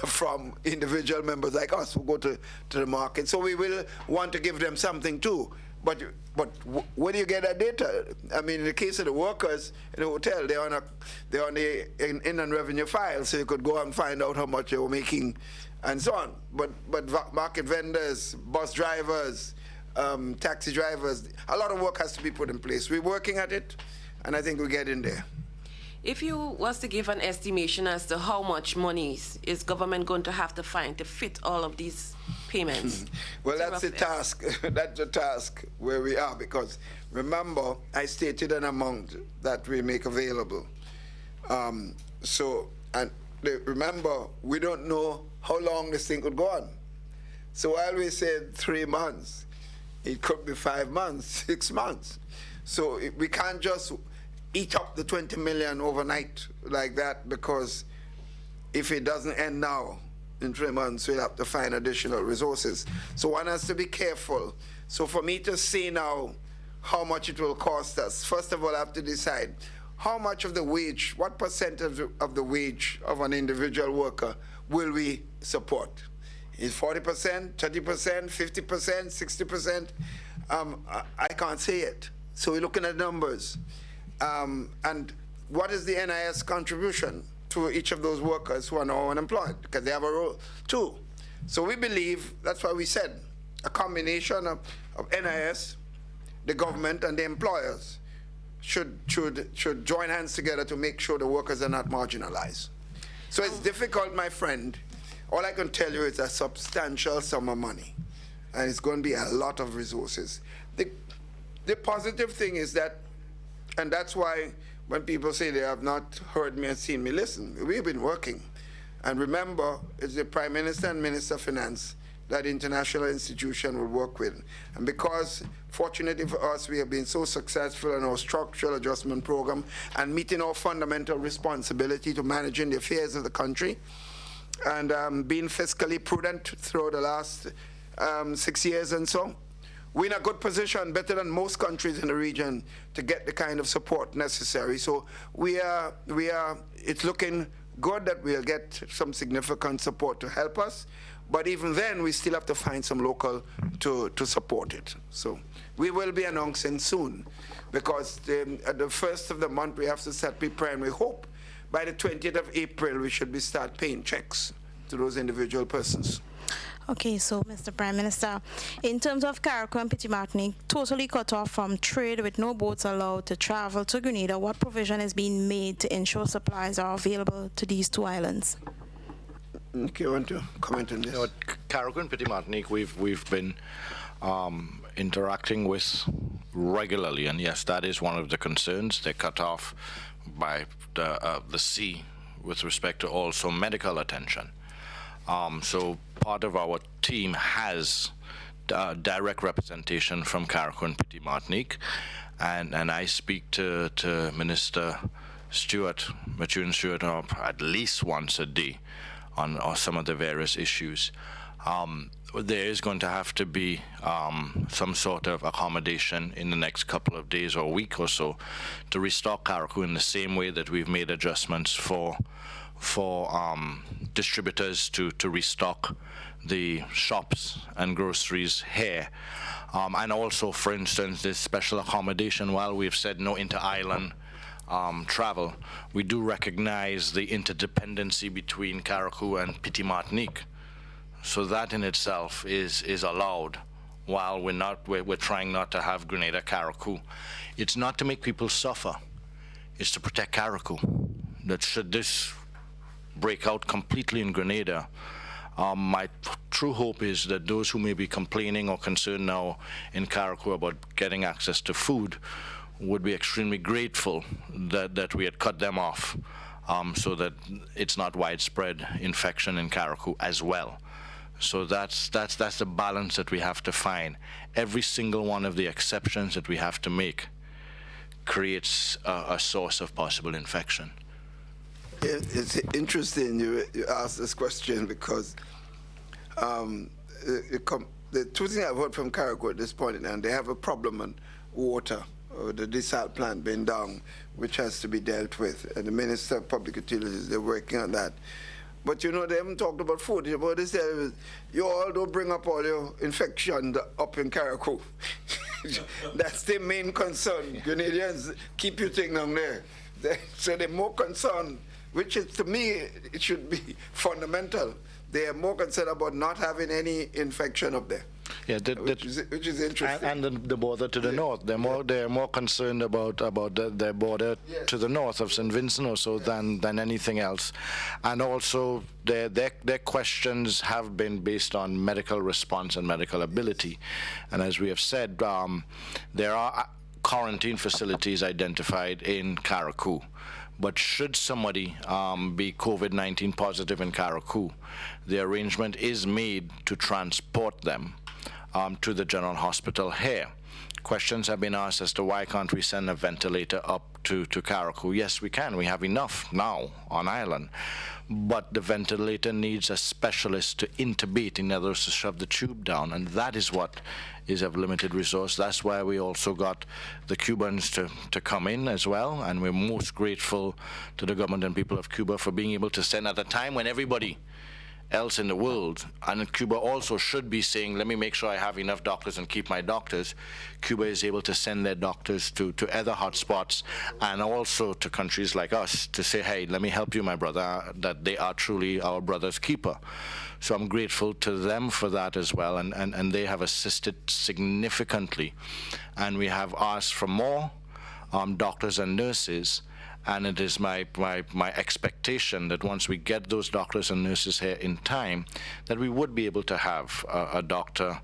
from individual members like us who go to the market. So we will want to give them something too. But where do you get that data? I mean, in the case of the workers in the hotel, they're on the Inland Revenue file, so you could go and find out how much they were making, and so on. But market vendors, bus drivers, taxi drivers, a lot of work has to be put in place. We're working at it, and I think we're getting there. If you was to give an estimation as to how much money is government going to have to find to fit all of these payments? Well, that's the task. That's the task where we are, because remember, I stated an amount that we make available. Remember, we don't know how long this thing could go on. So while we said 3 months, it could be 5 months, 6 months. So we can't just eat up the 20 million overnight like that, because if it doesn't end now, in 3 months, we'll have to find additional resources. So one has to be careful. So for me to say now how much it will cost us, first of all, I have to decide how much of the wage, what percentage of the wage of an individual worker will we support? Is 40%, 30%, 50%, 60%? I can't say it. So we're looking at numbers. And what is the NIS contribution to each of those workers who are now unemployed? Because they have a role too. So we believe, that's why we said, a combination of NIS, the government, and the employers should join hands together to make sure the workers are not marginalized. So it's difficult, my friend. All I can tell you is a substantial sum of money, and it's going to be a lot of resources. The positive thing is that, and that's why when people say they have not heard me and seen me, listen, we've been working. And remember, it's the Prime Minister and Minister of Finance that international institution will work with. And because, fortunately for us, we have been so successful in our structural adjustment program and meeting our fundamental responsibility to managing the affairs of the country, and being fiscally prudent throughout the last 6 years and so, we're in a good position, better than most countries in the region, to get the kind of support necessary. So it's looking good that we'll get some significant support to help us. But even then, we still have to find some local to support it. So we will be announcing soon, because at the first of the month, we have to start preparing. We hope by the 20th of April, we should start paying checks to those individual persons. Okay, so Mr. Prime Minister, in terms of Carriacou and Petit Martinique, totally cut off from trade with no boats allowed to travel to Grenada, what provision is being made to ensure supplies are available to these two islands? Okay, you want to comment on this? You know, Carriacou and Petit Martinique, we've been interacting with regularly, and yes, that is one of the concerns. They're cut off by the sea with respect to also medical attention. So part of our team has direct representation from Carriacou and Petit Martinique, and I speak to Minister Stewart, Maturin Stewart, at least once a day on some of the various issues. There is going to have to be some sort of accommodation in the next couple of days or a week or so to restock Carriacou in the same way that we've made adjustments for distributors to restock the shops and groceries here. And also, for instance, this special accommodation, while we've said no inter-island travel, we do recognize the interdependency between Carriacou and Petit Martinique. So that in itself is allowed, while we're trying not to have Grenada Carriacou. It's not to make people suffer, it's to protect Carriacou. That should this break out completely in Grenada, my true hope is that those who may be complaining or concerned now in Carriacou about getting access to food would be extremely grateful that we had cut them off, so that it's not widespread infection in Carriacou as well. So that's the balance that we have to find. Every single one of the exceptions that we have to make creates a source of possible infection. It's interesting you ask this question, because the two things I've heard from Carriacou at this point, and they have a problem on water, or the desal plant being down, which has to be dealt with. And the Minister of Public Utilities, they're working on that. But you know, they haven't talked about food. What they say is, you all don't bring up all your infection up in Carriacou. That's the main concern. Grenadians keep you thing down there. So they're more concerned, which is, to me, it should be fundamental. They are more concerned about not having any infection up there. Yeah, which is interesting. And the border to the north. They're more concerned about their border to the north of St. Vincent or so than anything else. And also their questions have been based on medical response and medical ability. And as we have said, there are quarantine facilities identified in Carriacou. But should somebody be COVID-19 positive in Carriacou, the arrangement is made to transport them to the General Hospital here. Questions have been asked as to why can't we send a ventilator up to Carriacou. Yes, we can. We have enough now on island. But the ventilator needs a specialist to intubate, in other words, to shove the tube down. And that is what is of limited resource. That's why we also got the Cubans to come in as well. And we're most grateful to the government and people of Cuba for being able to send at a time when everybody else in the world, and Cuba also should be saying, let me make sure I have enough doctors and keep my doctors. Cuba is able to send their doctors to other hotspots and also to countries like us to say, hey, let me help you, my brother, that they are truly our brother's keeper. So I'm grateful to them for that as well, and they have assisted significantly. And we have asked for more doctors and nurses. And it is my expectation that once we get those doctors and nurses here in time, that we would be able to have a doctor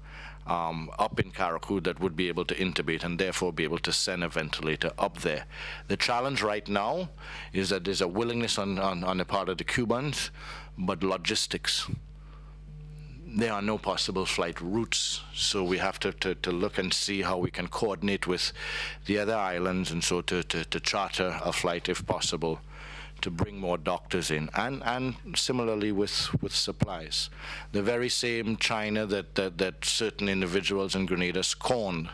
up in Carriacou that would be able to intubate and therefore be able to send a ventilator up there. The challenge right now is that there's a willingness on the part of the Cubans, but logistics. There are no possible flight routes, so we have to look and see how we can coordinate with the other islands, and so to charter a flight if possible to bring more doctors in, and similarly with supplies. The very same China that certain individuals in Grenada scorned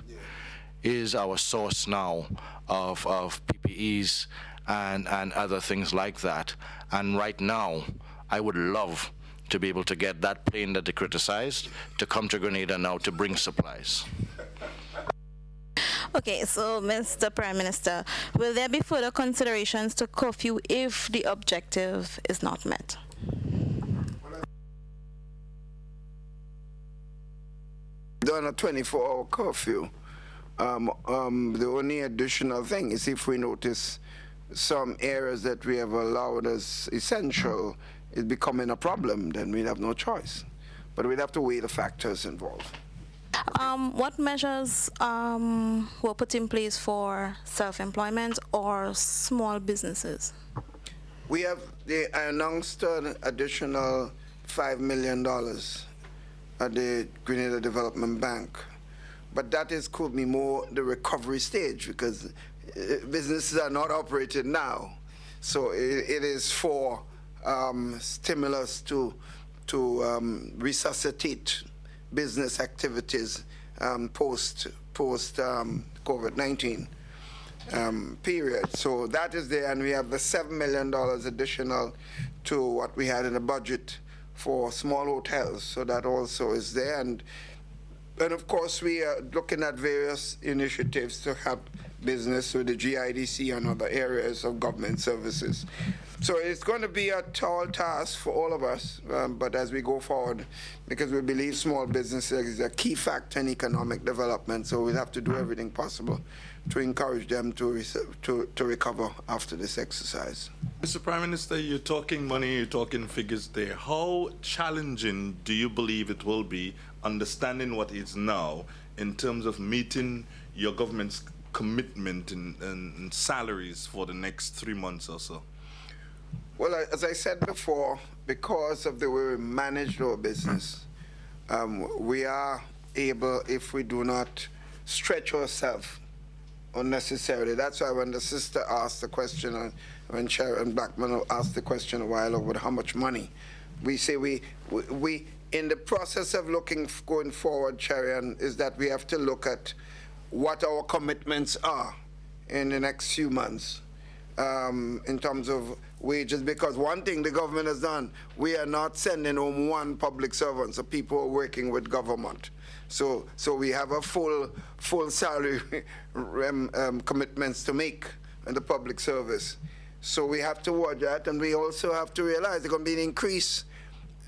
is our source now of PPEs and other things like that. And right now, I would love to be able to get that plane that they criticized to come to Grenada now to bring supplies. Okay, so Mr. Prime Minister, will there be further considerations to curfew if the objective is not met? Done a 24-hour curfew. The only additional thing is if we notice some areas that we have allowed as essential is becoming a problem, then we'd have no choice. But we'd have to weigh the factors involved. What measures were put in place for self-employment or small businesses? I announced an additional $5 million at the Grenada Development Bank. But that could be more the recovery stage, because businesses are not operated now. So it is for stimulus to resuscitate business activities post COVID-19 period. So that is there, and we have the $7 million additional to what we had in the budget for small hotels. So that also is there, and of course we are looking at various initiatives to help business with the GIDC and other areas of government services. So it's going to be a tall task for all of us, but as we go forward, because we believe small businesses is a key factor in economic development, so we'll have to do everything possible to encourage them to recover after this exercise. Mr. Prime Minister, you're talking money, you're talking figures there. How challenging do you believe it will be, understanding what is now, in terms of meeting your government's commitment and salaries for the next 3 months or so? Well, as I said before, because of the way we manage our business, we are able, if we do not stretch ourselves unnecessarily. That's why when the sister asked the question, when Sharon Blackman asked the question a while ago, how much money, we say we in the process of going forward, Sharon, is that we have to look at what our commitments are in the next few months in terms of wages, because one thing the government has done, we are not sending home one public servant, so people are working with government. So we have a full salary commitments to make in the public service. So we have to watch that, and we also have to realize there's going to be an increase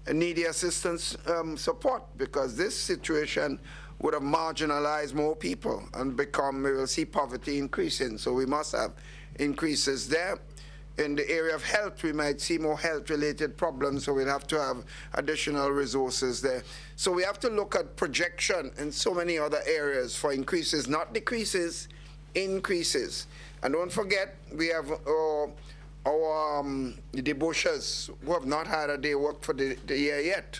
in needy assistance support, because this situation would have marginalized more people and we will see poverty increasing. So we must have increases there. In the area of health, we might see more health-related problems, so we'll have to have additional resources there. So we have to look at projection in so many other areas for increases, not decreases, increases. And don't forget, we have our debauchers who have not had a day work for the year yet.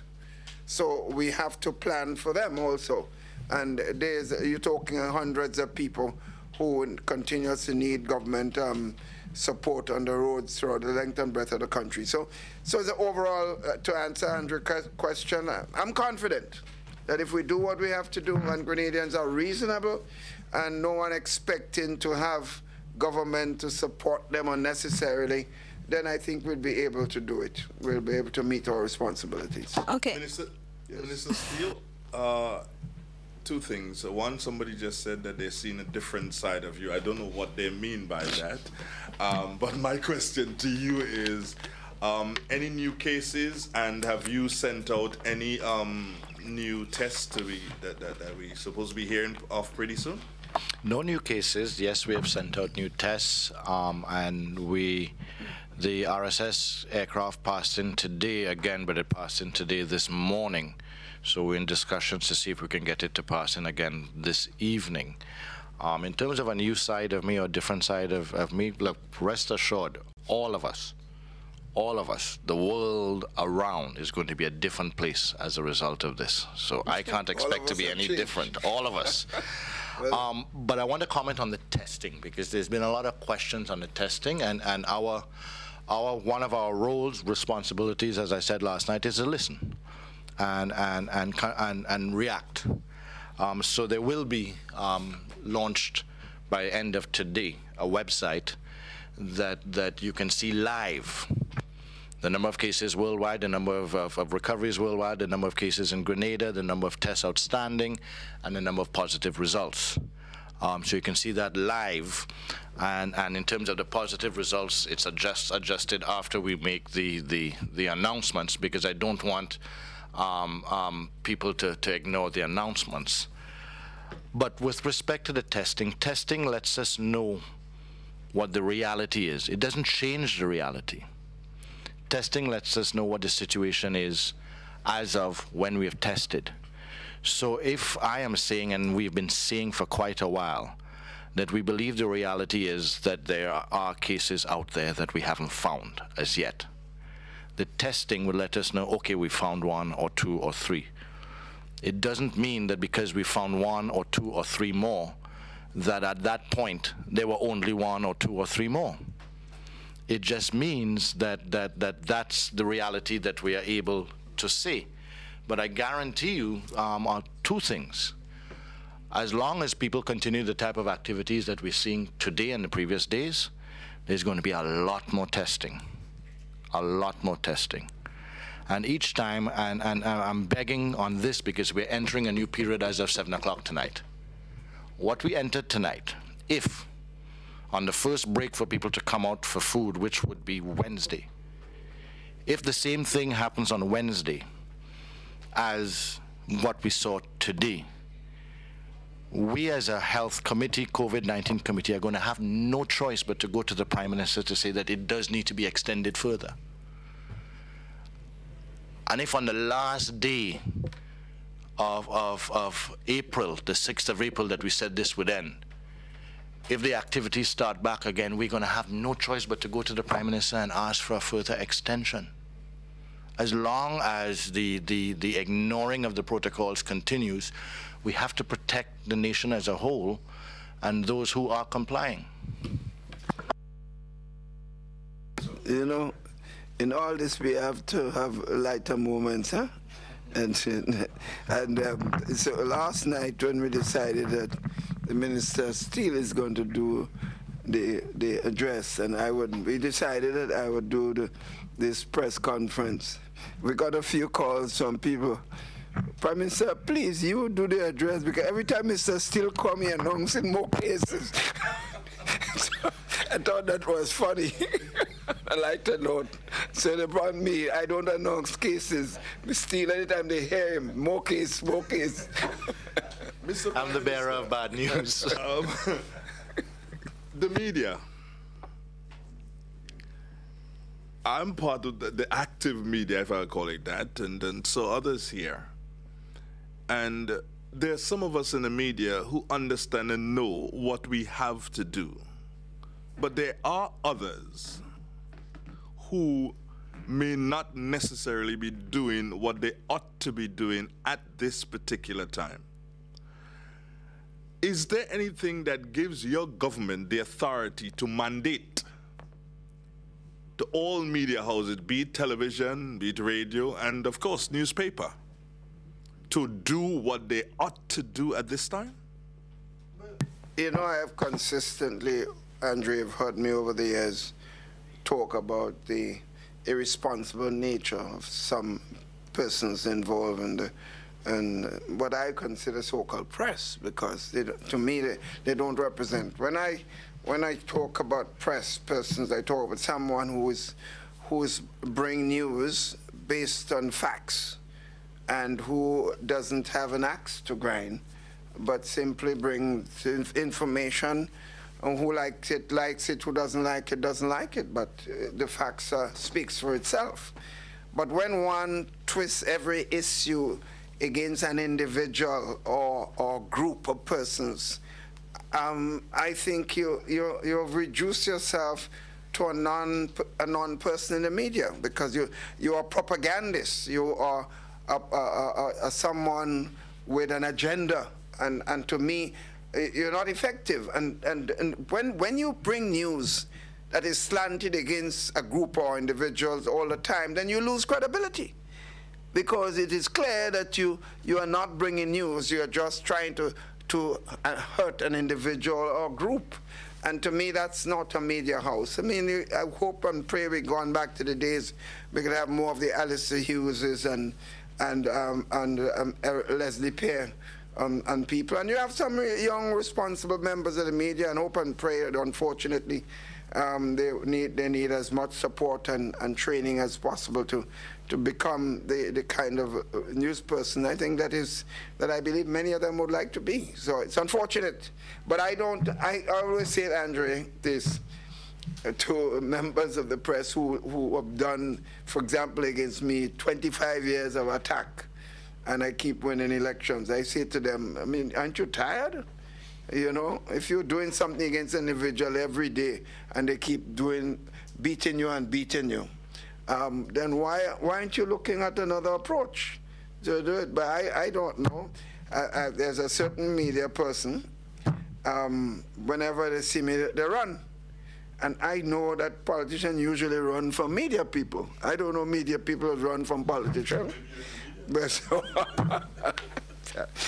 So we have to plan for them also. And you're talking hundreds of people who continuously need government support on the roads throughout the length and breadth of the country. So as an overall, to answer Andrew's question, I'm confident that if we do what we have to do and Grenadians are reasonable and no one expecting to have government to support them unnecessarily, then I think we'll be able to do it. We'll be able to meet our responsibilities. Okay. Minister Steele, two things. One, somebody just said that they've seen a different side of you. I don't know what they mean by that. But my question to you is, any new cases, and have you sent out any new tests that we supposed to be hearing of pretty soon? No new cases. Yes, we have sent out new tests, and the RSS aircraft passed in today again, but it passed in today this morning. So we're in discussions to see if we can get it to pass in again this evening. In terms of a new side of me or different side of me, look, rest assured, all of us, the world around is going to be a different place as a result of this. So I can't expect to be any different, all of us. But I want to comment on the testing, because there's been a lot of questions on the testing, and one of our roles, responsibilities, as I said last night, is to listen and react. So there will be launched by end of today a website that you can see live the number of cases worldwide, the number of recoveries worldwide, the number of cases in Grenada, the number of tests outstanding, and the number of positive results. So you can see that live, and in terms of the positive results, it's adjusted after we make the announcements, because I don't want people to ignore the announcements. But with respect to the testing lets us know what the reality is. It doesn't change the reality. Testing lets us know what the situation is as of when we have tested. So if I am saying, and we've been saying for quite a while, that we believe the reality is that there are cases out there that we haven't found as yet, the testing will let us know, okay, we found one or two or three. It doesn't mean that because we found one or two or three more, that at that point there were only one or two or three more. It just means that that's the reality that we are able to see. But I guarantee you two things. As long as people continue the type of activities that we're seeing today and the previous days, there's going to be a lot more testing. A lot more testing. And each time, and I'm begging on this because we're entering a new period as of 7 o'clock tonight. What we entered tonight, if on the first break for people to come out for food, which would be Wednesday, if the same thing happens on Wednesday as what we saw today, we as a health committee, COVID-19 committee, are going to have no choice but to go to the Prime Minister to say that it does need to be extended further. And if on the last day of April, the 6th of April that we said this would end, if the activities start back again, we're going to have no choice but to go to the Prime Minister and ask for a further extension. As long as the ignoring of the protocols continues, we have to protect the nation as a whole and those who are complying. You know, in all this, we have to have lighter moments, huh? And so last night when we decided that the Minister Steele is going to do the address, and we decided that I would do this press conference. We got a few calls from people. Prime Minister, please, you do the address, because every time Mr. Steele come, he announcing more cases. So I thought that was funny. I like to note. So they brought me, I don't announce cases. Steele, anytime they hear him, more case, more case. I'm the bearer of bad news. The media. I'm part of the active media, if I call it that, and so others here. And there are some of us in the media who understand and know what we have to do. But there are others who may not necessarily be doing what they ought to be doing at this particular time. Is there anything that gives your government the authority to mandate to all media houses, be it television, be it radio, and of course newspaper, to do what they ought to do at this time? You know, I have consistently, Andrew, you've heard me over the years talk about the irresponsible nature of some persons involved in what I consider so-called press, because to me they don't represent. When I talk about press persons, I talk about someone who is bring news based on facts, and who doesn't have an axe to grind, but simply brings information. And who likes it, who doesn't like it, but the facts speaks for itself. But when one twists every issue against an individual or group of persons, I think you've reduced yourself to a non-person in the media, because you are propagandists. You are someone with an agenda, and to me, you're not effective. And when you bring news that is slanted against a group or individuals all the time, then you lose credibility, because it is clear that you are not bringing news. You are just trying to hurt an individual or group. And to me, that's not a media house. I mean, I hope and pray we've gone back to the days we could have more of the Alistair Hugheses and Leslie Pear and people. And you have some young, responsible members of the media, and hope and pray that, unfortunately, they need as much support and training as possible to become the kind of news person I think that I believe many of them would like to be. So it's unfortunate. But I always say, Andre, this to members of the press who have done, for example, against me, 25 years of attack, and I keep winning elections. I say to them, I mean, aren't you tired? You know, if you're doing something against an individual every day and they keep beating you, then why aren't you looking at another approach to do it? But I don't know. There's a certain media person, whenever they see me, they run. And I know that politicians usually run from media people. I don't know media people who run from politicians. But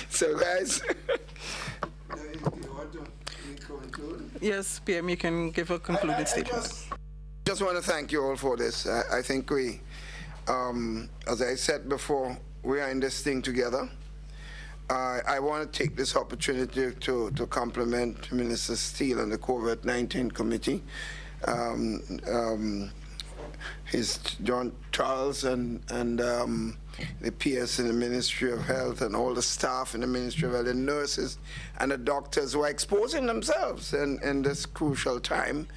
so guys, Yes, PM, you can give a concluding statement. Just want to thank you all for this. I think we, as I said before, we are in this thing together. I want to take this opportunity to compliment Minister Steele and the COVID-19 committee. His John Charles and the PS in the Ministry of Health, and all the staff in the Ministry of Health, and nurses and the doctors who are exposing themselves in this crucial time.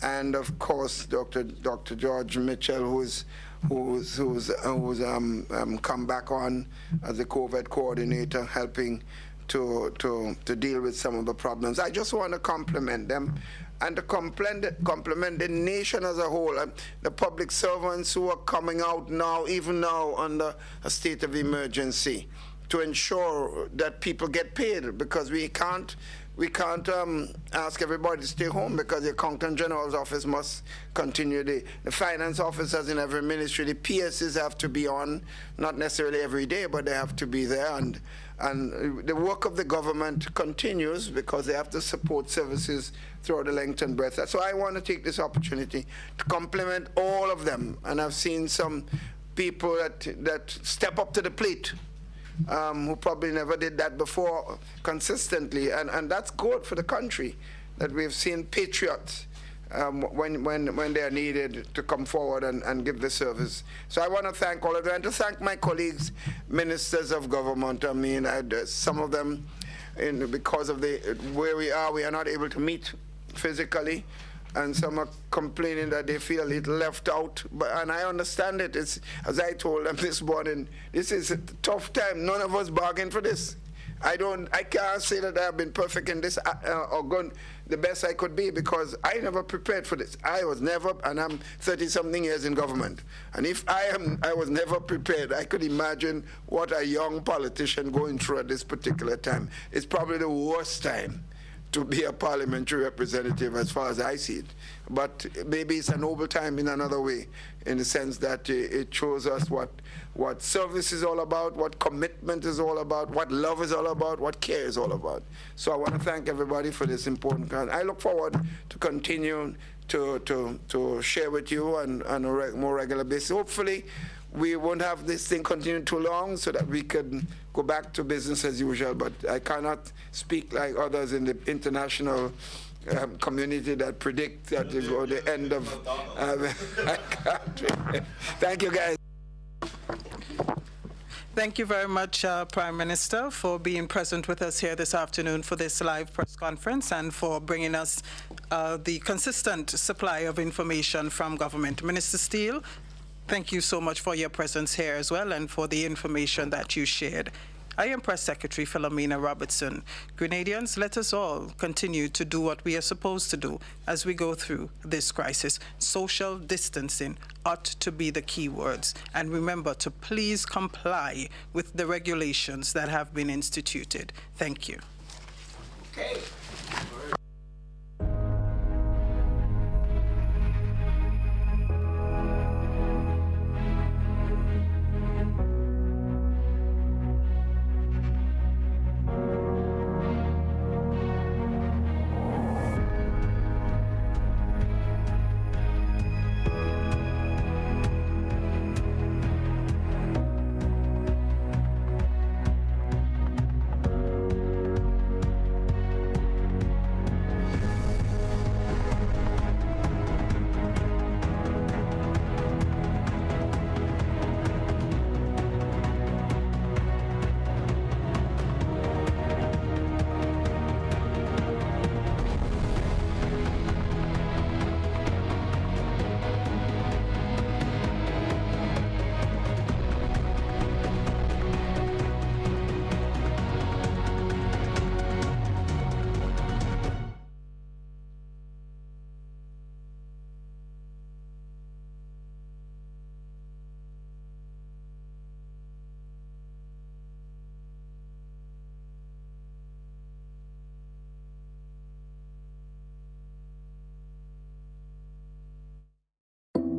And of course, Dr. George Mitchell, who's come back on as the COVID coordinator, helping to deal with some of the problems. I just want to compliment them, and to compliment the nation as a whole, the public servants who are coming out now, even now under a state of emergency, to ensure that people get paid, because we can't ask everybody to stay home because the Accountant General's office must continue. The finance officers in every ministry, the PSs have to be on, not necessarily every day, but they have to be there. And the work of the government continues because they have to support services throughout the length and breadth. So I want to take this opportunity to compliment all of them. And I've seen some people that step up to the plate, who probably never did that before consistently, and that's good for the country, that we've seen patriots when they are needed to come forward and give the service. So I want to thank all of them, and to thank my colleagues, ministers of government. I mean, some of them, because of where we are not able to meet physically, and some are complaining that they feel a little left out. And I understand it. It's, as I told them this morning, this is a tough time. None of us bargained for this. I can't say that I have been perfect in this or gone the best I could be, because I never prepared for this. I was never, and I'm 30-something years in government. And if I was never prepared, I could imagine what a young politician going through at this particular time. It's probably the worst time to be a parliamentary representative as far as I see it. But maybe it's a noble time in another way, in the sense that it shows us what service is all about, what commitment is all about, what love is all about, what care is all about. So I want to thank everybody for this important time. I look forward to continue to share with you on a more regular basis. Hopefully, we won't have this thing continue too long so that we can go back to business as usual, but I cannot speak like others in the international community that predict that it will the end of I can't. Thank you, guys. Thank you very much, Prime Minister, for being present with us here this afternoon for this live press conference and for bringing us the consistent supply of information from government. Minister Steele, thank you so much for your presence here as well and for the information that you shared. I am Press Secretary Philomena Robertson. Grenadians, let us all continue to do what we are supposed to do as we go through this crisis. Social distancing ought to be the key words. And remember to please comply with the regulations that have been instituted. Thank you. Okay.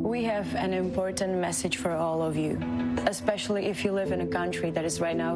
We have an important message for all of you, especially if you live in a country that is right now